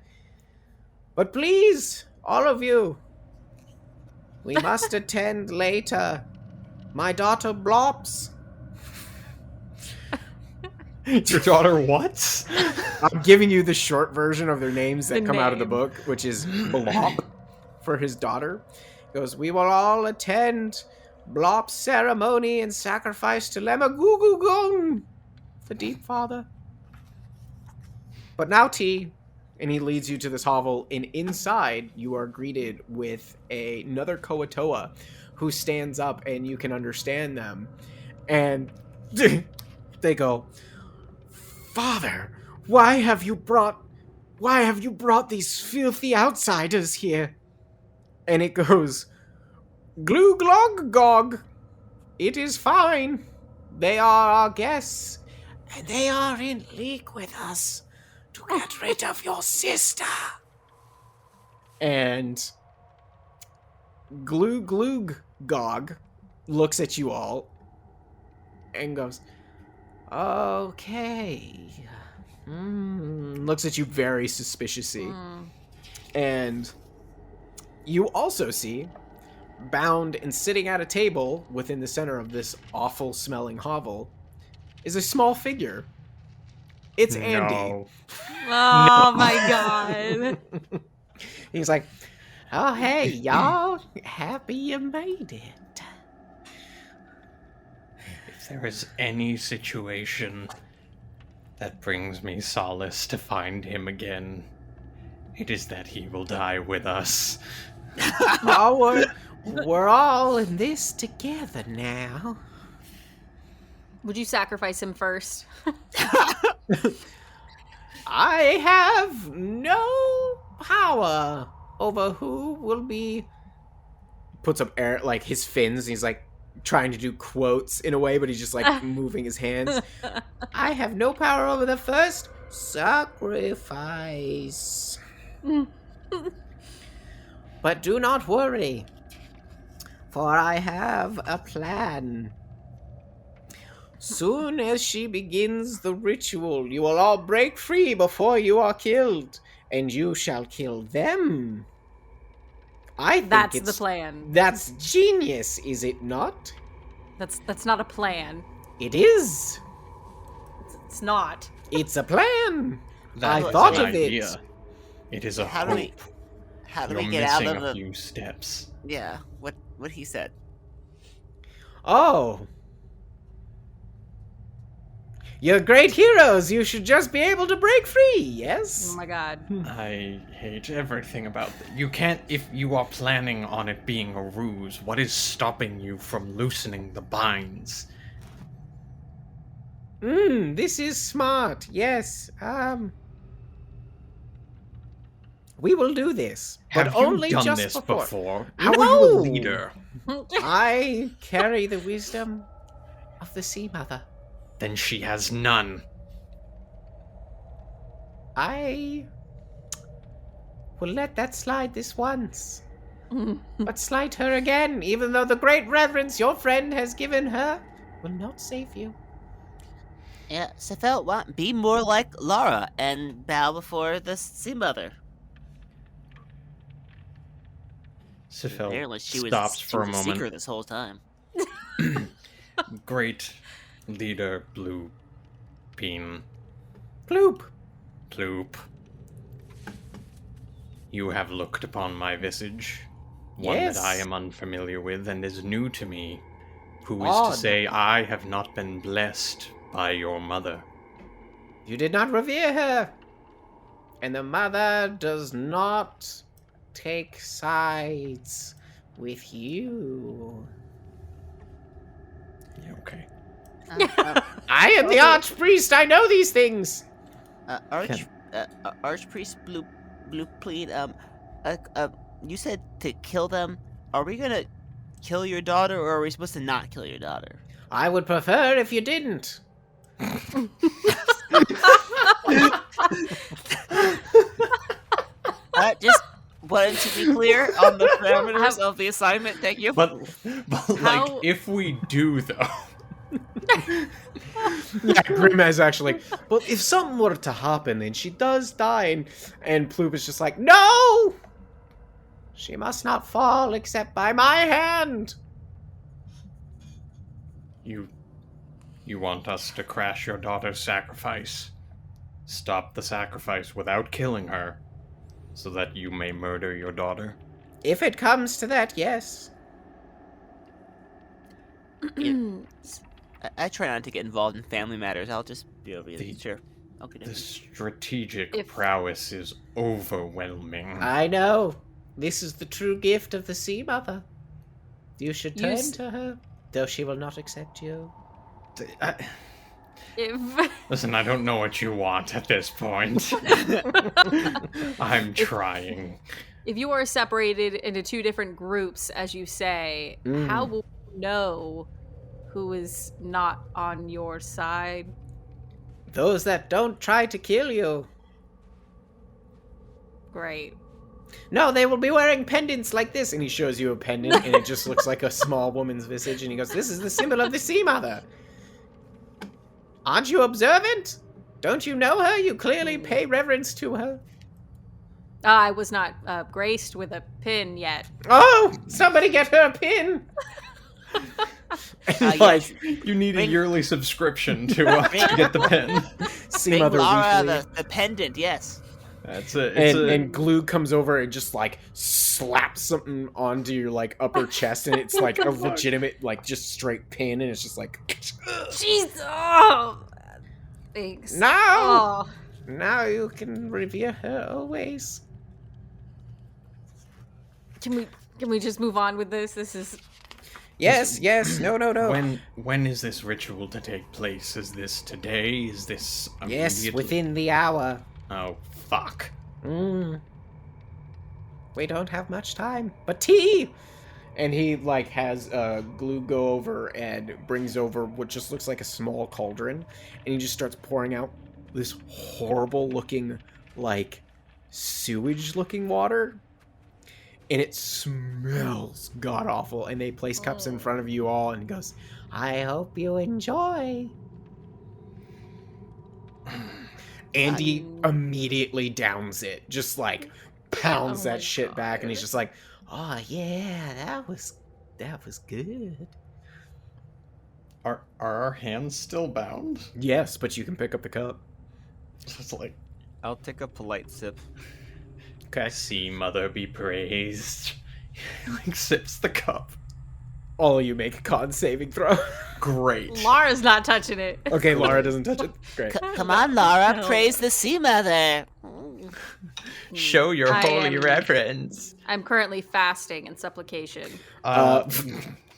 But please, all of you, we must attend later. My daughter Blops. Your daughter what? I'm giving you the short version of their names that The come out of the name. book, which is Blop for his daughter. Goes, we will all attend Blop's ceremony and sacrifice to Lemagugugong, the Deep Father. But now, T, and he leads you to this hovel, and inside you are greeted with another Kua-Toa who stands up, and you can understand them. And they go, Father, why have you brought these filthy outsiders here? And it goes, glue glog gog. It is fine. They are our guests, and they are in league with us to get rid of your sister. And glue glug gog looks at you all and goes, okay. Looks at you very suspiciously. And you also see, bound and sitting at a table within the center of this awful smelling hovel, is a small figure. It's Andy. No. Oh my god. He's like, oh hey, y'all. Happy you made it. If there is any situation that brings me solace to find him again, it is that he will die with us. Oh, we're all in this together now. Would you sacrifice him first? I have no power over who will be... Puts up air, like his fins. He's like trying to do quotes in a way, but he's just like moving his hands. I have no power over the first sacrifice. But do not worry, for I have a plan. Soon as she begins the ritual, you will all break free before you are killed, and you shall kill them. I think That's the plan. That's genius, is it not? That's not a plan. It is. It's not. It's a plan. That I is thought an of it. idea. It is a How do we- hope. How do You're we get out missing of a the... few steps. Yeah, what he said. Oh. You're great heroes. You should just be able to break free, yes? Oh my god. I hate everything about that. You can't, if you are planning on it being a ruse, what is stopping you from loosening the binds? This is smart. Yes. We will do this, but Have you only done just this before. How are you a No! leader? I carry the wisdom of the Sea Mother. Then she has none. I will let that slide this once, but slight her again, even though the great reverence your friend has given her will not save you. Yeah, Sefel, be more like Lara and bow before the Sea Mother. Apparently Sifel she was stops for a a moment. secret this whole time. Great leader, Blue Bean. Ploop. Ploop. You have looked upon my visage, one Yes. that I am unfamiliar with and is new to me, who is Odd. to say I have not been blessed by your mother. You did not revere her. And the mother does not take sides with you. Yeah, okay. I am the archpriest. I know these things. Archpriest Blue Plead, you said to kill them. Are we gonna kill your daughter, or are we supposed to not kill your daughter? I would prefer if you didn't. Just wanted to be clear on the parameters of the assignment. Thank you. But How- like, if we do though, Yeah, Grim is actually like, well, if something were to happen and she does die, and Ploop is just like, no! She must not fall except by my hand. you want us to crash your daughter's sacrifice, stop the sacrifice without killing her, so that you may murder your daughter. If it comes to that, yes. I try not to get involved in family matters. I'll just be over here. Sure. Okay. The strategic If- prowess is overwhelming. I know. This is the true gift of the Sea Mother. You should You turn s- to her, though she will not accept you. If Listen, I don't know what you want at this point. I'm trying. if you are separated into two different groups, as you say, how will you know who is not on your side? Those that don't try to kill you. Great. No, they will be wearing pendants like this. And he shows you a pendant, and it just looks like a small woman's visage. And he goes, this is the symbol of the Sea Mother. Aren't you observant? Don't you know her? You clearly pay reverence to her. I was not graced with a pin yet. Oh, somebody get her a pin. And, Yes. You need a Ring- yearly subscription to get the pen. Sea Bring Mother Laura Weekly. the pendant. Yes. That's it. And Glue comes over and just like slaps something onto your like upper chest, and it's like a legitimate like just straight pin, and it's just like Jeez! Oh, thanks. now, Oh. now you can revere her always. Can we just move on with this? This is Yes, no. when is this ritual to take place? Is this today? Is this Yes, immediately? within the hour. Oh fuck! We don't have much time, but tea. And he like has Glue go over and brings over what just looks like a small cauldron, and he just starts pouring out this horrible looking like sewage looking water. And it smells god awful. And they place cups in front of you all and goes, I hope you enjoy. Andy immediately downs it, just like pounds Oh my that shit back, and he's God. just like, oh yeah, that was good. Are our hands still bound? Yes, but you can pick up the cup. It's like, I'll take a polite sip. Okay. see, mother be praised. He like sips the cup. All of you make a con saving throw. Great. Laura's not touching it. Okay, Laura doesn't touch it. Great. Come on, Laura. No. Praise the Sea Mother. Show your I holy am- reverence. I'm currently fasting in supplication.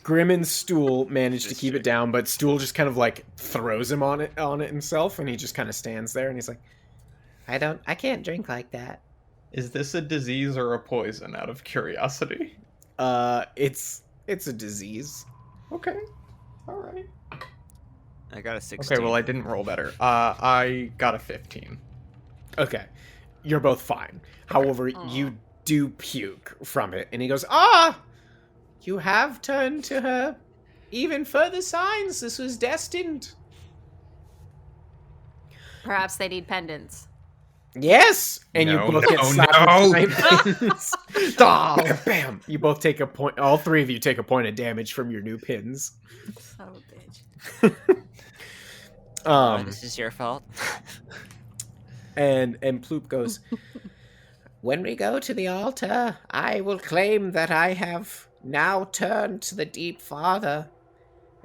Grim and Stool manage to keep it down, but Stool just kind of like throws him on it himself, and he just kind of stands there, and he's like, I can't drink like that. Is this a disease or a poison? Out of curiosity. It's a disease. Okay. All right. I got a 16. Okay, well, I didn't roll better. I got a 15. Okay. You're both fine. However, you do puke from it. And he goes, you have turned to her. Even further signs this was destined. Perhaps they need pendants. Yes! And No, you both get no, slapped with pins. Bam, bam! You both take a point. All three of you take a point of damage from your new pins. Son of a bitch. This is your fault. And Ploop goes, when we go to the altar, I will claim that I have now turned to the deep father,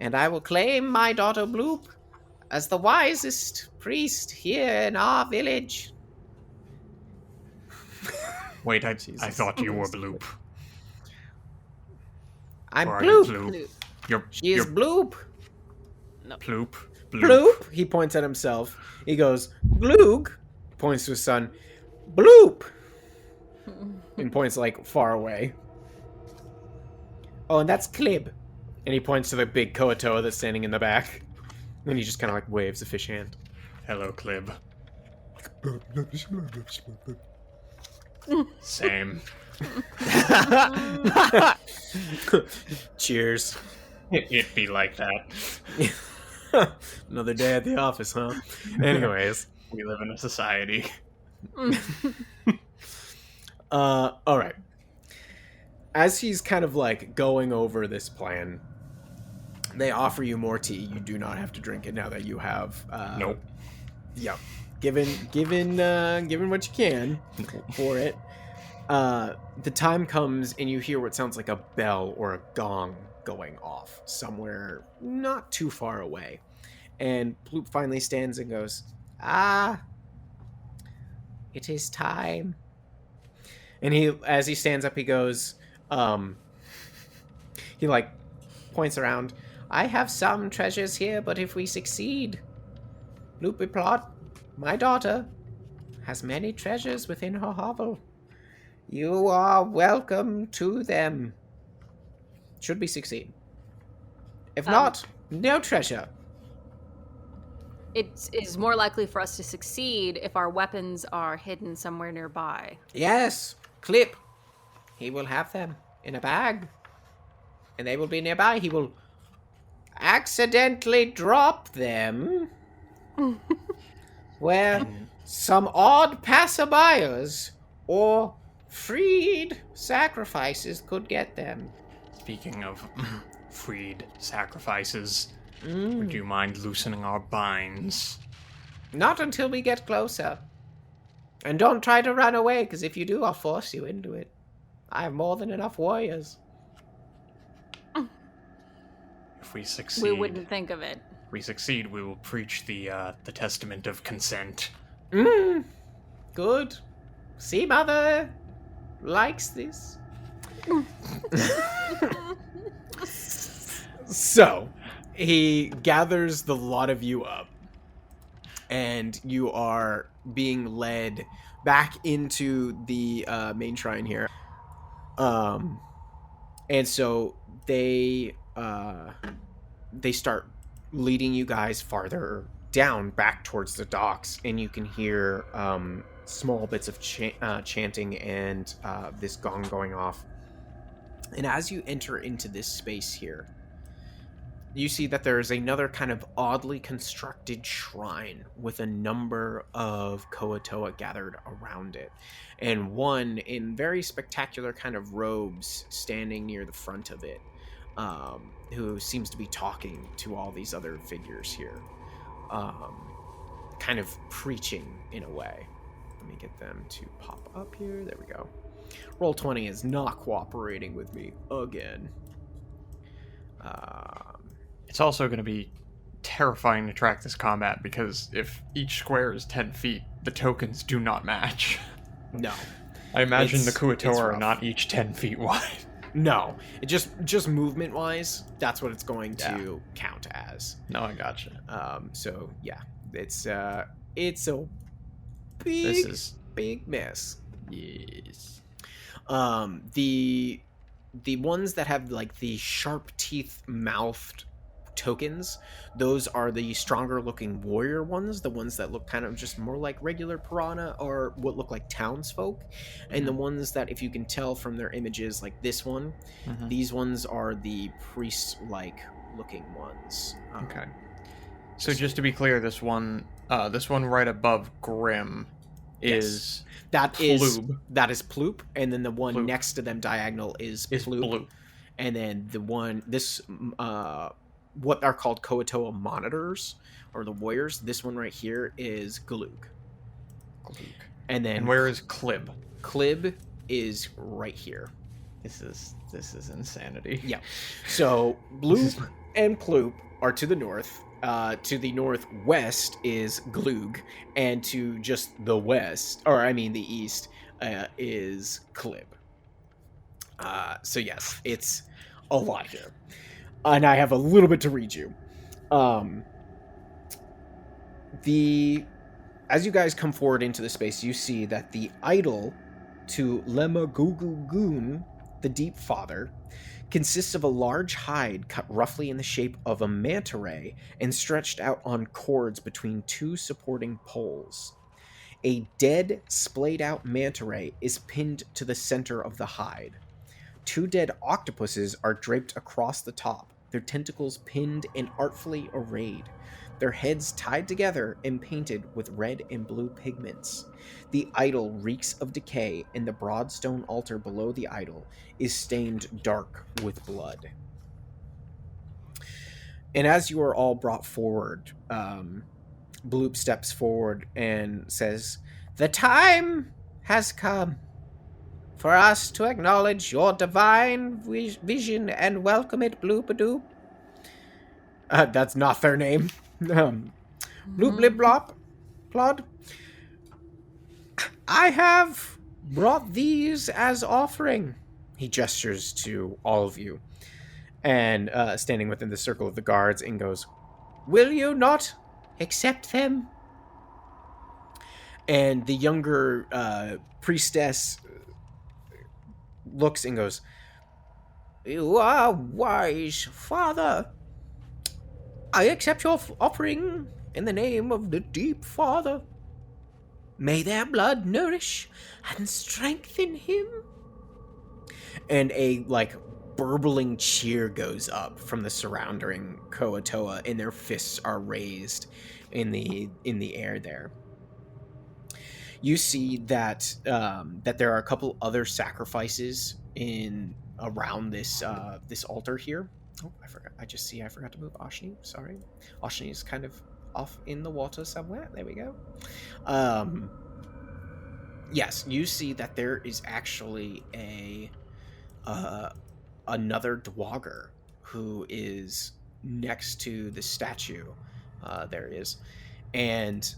and I will claim my daughter Bloop as the wisest priest here in our village. Wait, I Jesus. thought you were Bloop. I'm Or are you Bloop. Bloop? Bloop. She is You're Bloop. Ploop. Bloop. He points at himself. He goes, Gloog. Points to his son. Bloop. And points like far away. Oh, and that's Clib. And he points to the big Kua-Toa that's standing in the back. And he just kind of like waves a fish hand. Hello, Clib. Same. Cheers. It be like that. Another day at the office, huh? Anyways. We live in a society. All right. As he's kind of like going over this plan, they offer you more tea. You do not have to drink it now that you have. Nope. Yeah. Given what you can for it. The time comes and you hear what sounds like a bell or a gong going off somewhere not too far away. And Ploop finally stands and goes, "Ah, it is time." And as he stands up, he goes, he like points around. "I have some treasures here, but if we succeed, Loopy-Plot, my daughter, has many treasures within her hovel. You are welcome to them. Should we succeed? If not, no treasure." It is more likely for us to succeed if our weapons are hidden somewhere nearby. Yes, Clip. He will have them in a bag. And they will be nearby. He will accidentally drop them where some odd passerbyers or freed sacrifices could get them. Speaking of freed sacrifices, would you mind loosening our binds? Not until we get closer. And don't try to run away, because if you do, I'll force you into it. I have more than enough warriors. If we succeed, We wouldn't think of it. If we succeed, we will preach the testament of consent. Good. See, Mother likes this. So, he gathers the lot of you up, and you are being led back into the main shrine here. And so they start leading you guys farther down back towards the docks, and you can hear small bits of chanting and this gong going off. And as you enter into this space here, you see that there is another kind of oddly constructed shrine with a number of Kua-Toa gathered around it. And one in very spectacular kind of robes standing near the front of it, who seems to be talking to all these other figures here. Kind of preaching in a way. Let me get them to pop up here. There we go. Roll20 is not cooperating with me again. It's also going to be terrifying to track this combat, because if each square is 10 feet, the tokens do not match. No. I imagine the It's Kua-Toa are rough. not each 10 feet wide. No. It just movement-wise, that's what it's going to count as. No, I gotcha. So, yeah. It's a big mess. Yes. The ones that have like the sharp teeth mouthed tokens, those are the stronger looking warrior ones, the ones that look kind of just more like regular piranha or what look like townsfolk. And the ones that, if you can tell from their images, like this one, these ones are the priest like looking ones. Okay. So just to be clear, this one right above Grim is That is Ploob. Ploop, and then the one Ploop. next to them diagonal is Ploop. Blue. And then the one, what are called Kua-Toa monitors, or the warriors, this one right here is Gloog. And then And where is Clib? Clib is right here. This is insanity. Yeah. So Bloop and Ploop are to the north, To the northwest is Glug, and to just the west, or I mean the east, is Clib. So yes, it's a lot here. And I have a little bit to read you. As you guys come forward into the space, you see that the idol to Lemagugugun, the Deep Father, consists of a large hide cut roughly in the shape of a manta ray and stretched out on cords between two supporting poles. A dead, splayed out manta ray is pinned to the center of the hide. Two dead octopuses are draped across the top, their tentacles pinned and artfully arrayed, their heads tied together and painted with red and blue pigments. The idol reeks of decay, and the broad stone altar below the idol is stained dark with blood. And as you are all brought forward, Bloop steps forward and says, "The time has come for us to acknowledge your divine vision and welcome it, Bloop-A-Doop." That's not their name. Bloop blip blop plod. "I have brought these as offering." He gestures to all of you, and standing within the circle of the guards, and goes, "Will you not accept them?" And the younger priestess looks and goes, "You are wise, Father. I accept your offering in the name of the Deep Father. May their blood nourish and strengthen him." And a burbling cheer goes up from the surrounding Kua-Toa, and their fists are raised in the air there. You see that that there are a couple other sacrifices around this altar here. Oh, I forgot. I forgot to move Ashni. Sorry. Ashni is kind of off in the water somewhere. There we go. Yes, you see that there is actually another Dwagger who is next to the statue. There is. And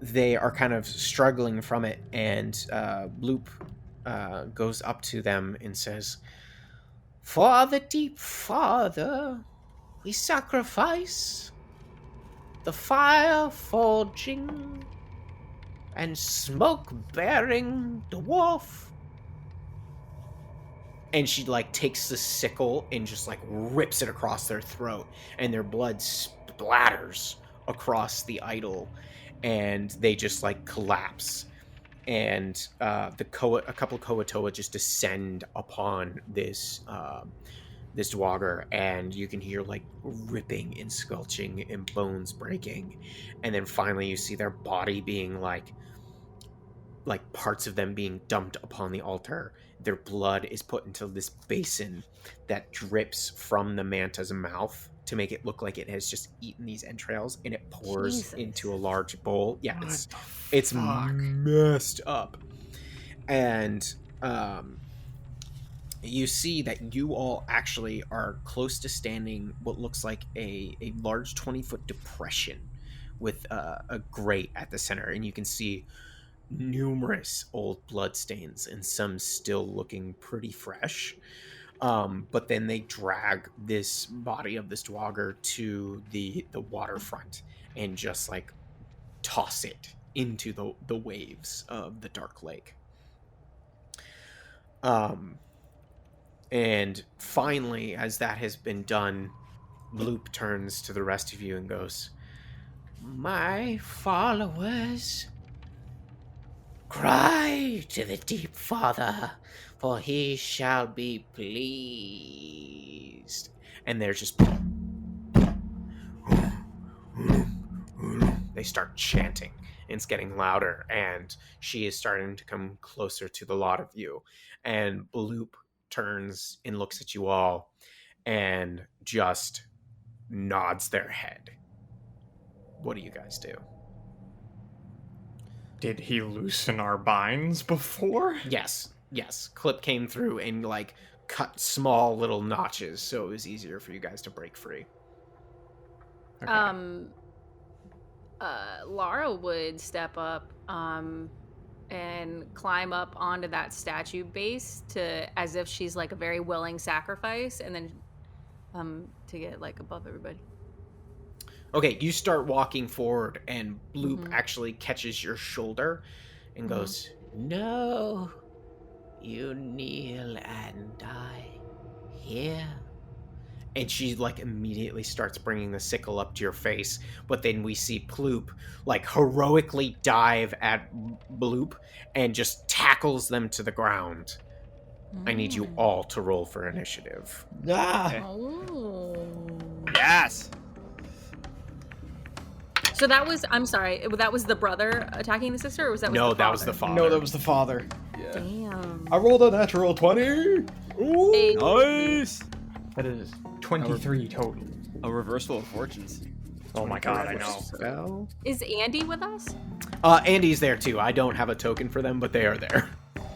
they are kind of struggling from it, and Bloop goes up to them and says, "For the Deep Father, we sacrifice the fire forging and smoke bearing dwarf." And she takes the sickle and just rips it across their throat, and their blood splatters across the idol, and they just collapse. And a couple Kua-Toa just descend upon this Dwagger, and you can hear ripping and squelching and bones breaking, and then finally you see their body being parts of them being dumped upon the altar. Their blood is put into this basin that drips from the manta's mouth to make it look like it has just eaten these entrails, and it pours into a large bowl. Yeah, it's messed up. And you see that you all actually are close to standing what looks like a large 20-foot depression with a grate at the center, and you can see numerous old bloodstains and some still looking pretty fresh. But then they drag this body of this Dwagger to the waterfront and just toss it into the waves of the dark lake. And finally, as that has been done, Bloop turns to the rest of you and goes, "My followers, cry to the Deep Father, for he shall be pleased." And there's just... They start chanting, and it's getting louder, and she is starting to come closer to the lot of you. And Bloop turns and looks at you all and just nods their head. What do you guys do? Did he loosen our binds before? Yes. Clip came through and cut small little notches, so it was easier for you guys to break free. Okay. Lara would step up and climb up onto that statue base as if she's like a very willing sacrifice, and then to get like above everybody. Okay, you start walking forward, and Bloop actually catches your shoulder and goes, "No, you kneel and die here." And she like immediately starts bringing the sickle up to your face, but then we see Ploop like heroically dive at Bloop and just tackles them to the ground. I need you all to roll for initiative. Oh. Yes. So that was, I'm sorry, that was the brother attacking the sister, or was that No, the that was the father. No, that was the father. Yeah. Damn. I rolled a natural 20. Ooh. Hey. Nice. That is 23 total. A reversal of fortunes. Oh my god, I know. Spell. Is Andy with us? Andy's there too. I don't have a token for them, but they are there.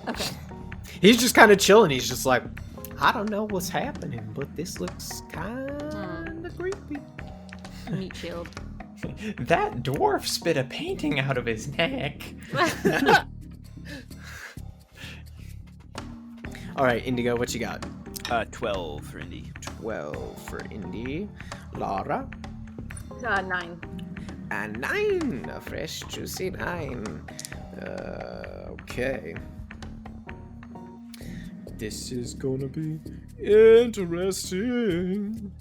Okay. He's just kind of chilling. He's just like, I don't know what's happening, but this looks kind of creepy. Meat shield. That dwarf spit a painting out of his neck. All right, Indigo, what you got? 12 for Indy. 12 for Indy. Lara? 9. A 9. A fresh, juicy 9. Okay. This is gonna be interesting.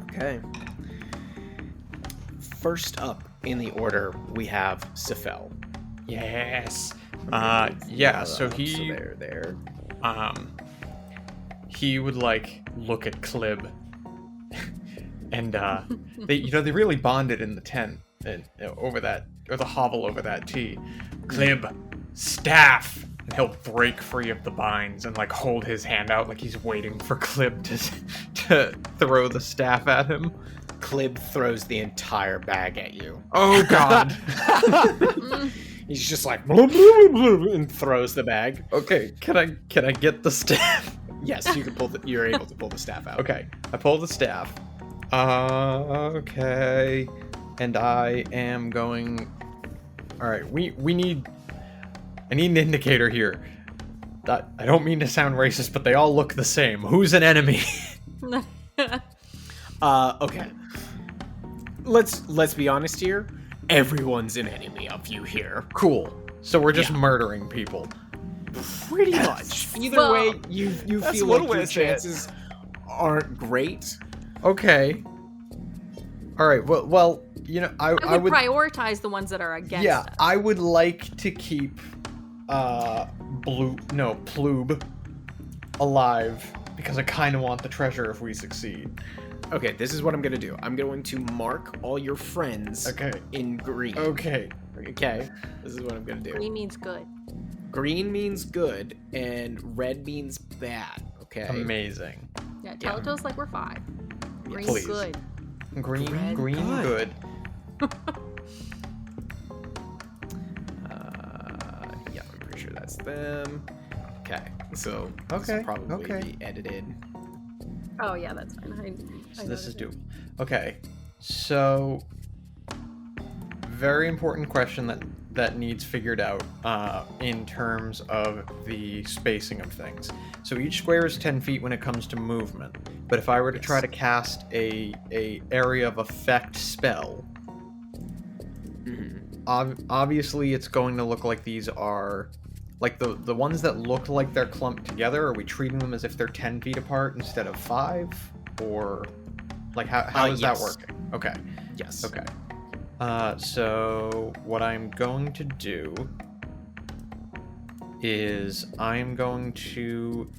Okay. First up in the order, we have Sifel. Yes. Yeah, so he there. He would like look at Clib. And they really bonded in the tent and over that, or the hovel over that tea. Clib, staff. And he'll break free of the binds and like hold his hand out like he's waiting for Clib to throw the staff at him. Clib throws the entire bag at you. Oh god. He's just like and throws the bag. Okay, can I get the staff? Yes, you can you're able to pull the staff out. Okay, I pull the staff. Okay. And I am going. Alright, I need an indicator here. I don't mean to sound racist, but they all look the same. Who's an enemy? Okay. Let's be honest here. Everyone's an enemy of you here. Cool. So we're just murdering people. Pretty much. Either Well, way, you feel one like way your to say it. chances aren't great. Okay. All right. Well, you know, I would prioritize the ones that are against us. I would like to keep Ploob alive because I kind of want the treasure if we succeed. Okay, this is what I'm gonna do. I'm going to mark all your friends in green. Okay. Okay. This is what I'm gonna do. Green means good. Green means good, and red means bad. Okay. Amazing. Yeah, tell it to us like we're 5. Green's please. good. Green Red, good. Yeah, I'm pretty sure that's them. Okay. So this will probably be edited. Oh yeah, that's fine. So this is doable. Okay. So very important question that needs figured out in terms of the spacing of things. So each square is 10 feet when it comes to movement. But if I were to try to cast a area of effect spell, obviously it's going to look like these are like the ones that look like they're clumped together. Are we treating them as if they're 10 feet apart instead of 5? Or like how is that working? Okay. Yes. Okay. So what I'm going to do is I'm going to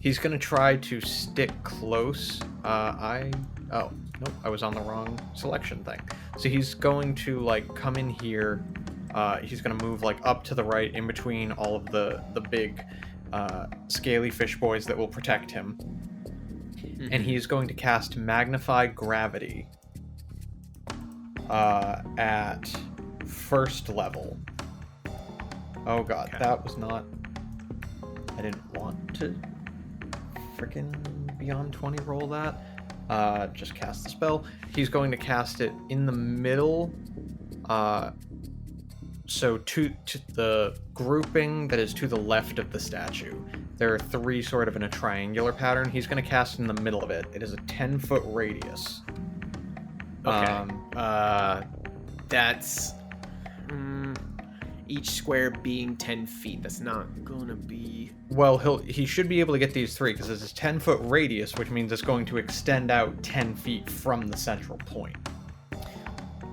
he's going to try to stick close. I was on the wrong selection thing. So he's going to like come in here. He's going to move like up to the right in between all of the big scaly fish boys that will protect him. And he's going to cast Magnify Gravity at first level. Oh god, that was not... I didn't want to freaking beyond 20 roll that. just cast the spell. He's going to cast it in the middle. So to the grouping that is to the left of the statue. There are 3 sort of in a triangular pattern. He's going to cast in the middle of it. It is a 10-foot radius. Okay. That's each square being 10 feet. That's not gonna be... Well, he should be able to get these 3 because it's a 10-foot radius, which means it's going to extend out 10 feet from the central point.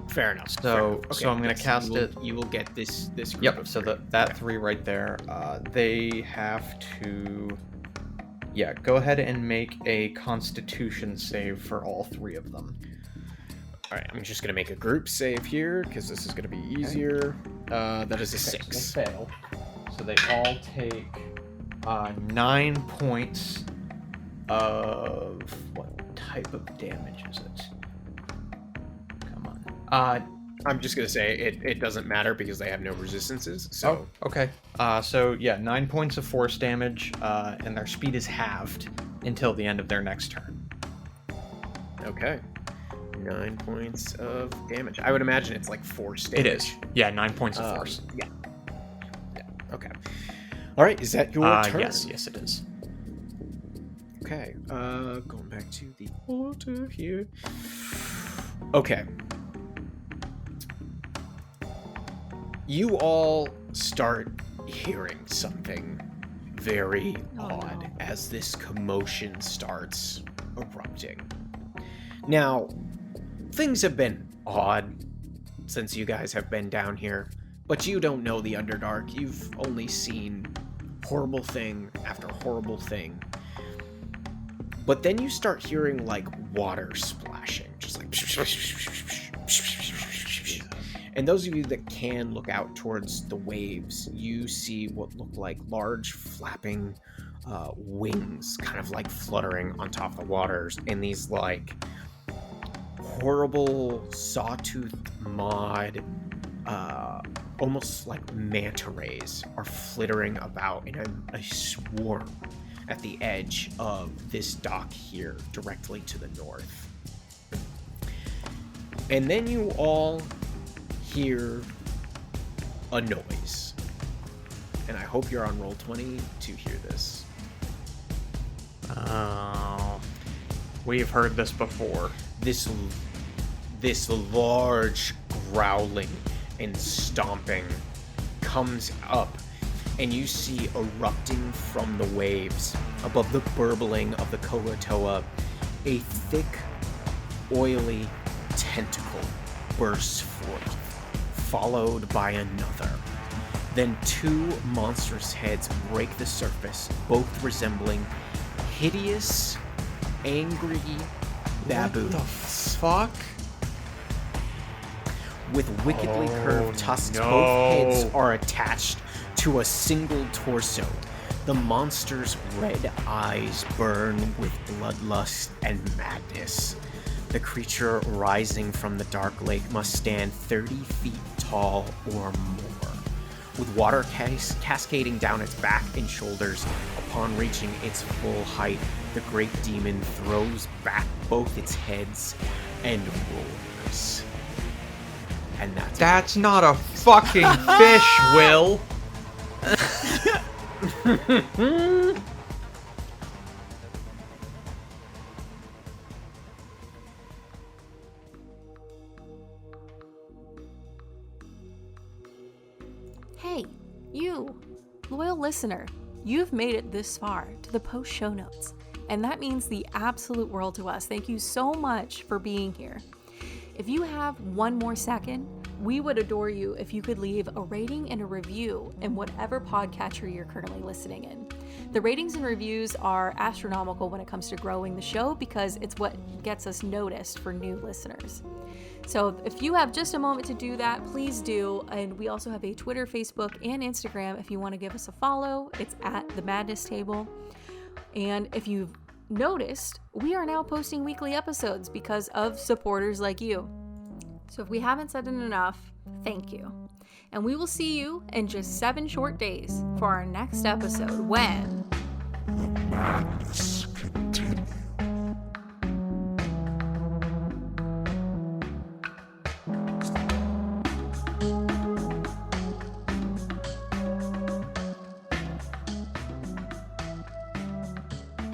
Fair enough. So I'm going to cast it. You will get this group. Yep. Of So 3. that 3 right there. They have to. Yeah. Go ahead and make a Constitution save for all 3 of them. All right. I'm just gonna make a group save here because this is gonna be easier. That is a 6. So they fail. So they all take 9 points of what type of damage is it? Come on. I'm just gonna say it doesn't matter because they have no resistances. So okay. So yeah, 9 points of force damage, and their speed is halved until the end of their next turn. Okay. 9 points of damage. I would imagine it's like force damage. It is. Yeah, 9 points of force. Yeah. Okay. All right. Is that your turn? Yes, it is. Okay. Going back to the order here. Okay. You all start hearing something very odd as this commotion starts erupting. Now, things have been odd since you guys have been down here, but you don't know the Underdark. You've only seen horrible thing after horrible thing. But then you start hearing like water splashing, just like... And those of you that can look out towards the waves, you see what look like large flapping wings kind of like fluttering on top of the waters, and these like horrible sawtooth mawed almost like manta rays are flittering about in a swarm at the edge of this dock here directly to the north. And then you all hear a noise, and I hope you're on roll 20 to hear this. We've heard this before. This large growling and stomping comes up, and you see erupting from the waves above the burbling of the Kua-Toa, a thick, oily tentacle bursts forth, followed by another. Then 2 monstrous heads break the surface, both resembling hideous, angry baboons. What the fuck? With wickedly curved tusks, both heads are attached to a single torso. The monster's red eyes burn with bloodlust and madness. The creature rising from the dark lake must stand 30 feet tall or more, with water cascading down its back and shoulders. Upon reaching its full height, the great demon throws back both its heads and roars. And That's not a fucking fish, Will. Hey, you, loyal listener, you've made it this far to the post show notes, and that means the absolute world to us. Thank you so much for being here. If you have one more second, we would adore you if you could leave a rating and a review in whatever podcatcher you're currently listening in. The ratings and reviews are astronomical when it comes to growing the show because it's what gets us noticed for new listeners. So if you have just a moment to do that, please do. And we also have a Twitter, Facebook, and Instagram if you want to give us a follow. It's at The Madness Table. And if you've noticed, we are now posting weekly episodes because of supporters like you. So if we haven't said it enough, thank you. And we will see you in just 7 short days for our next episode when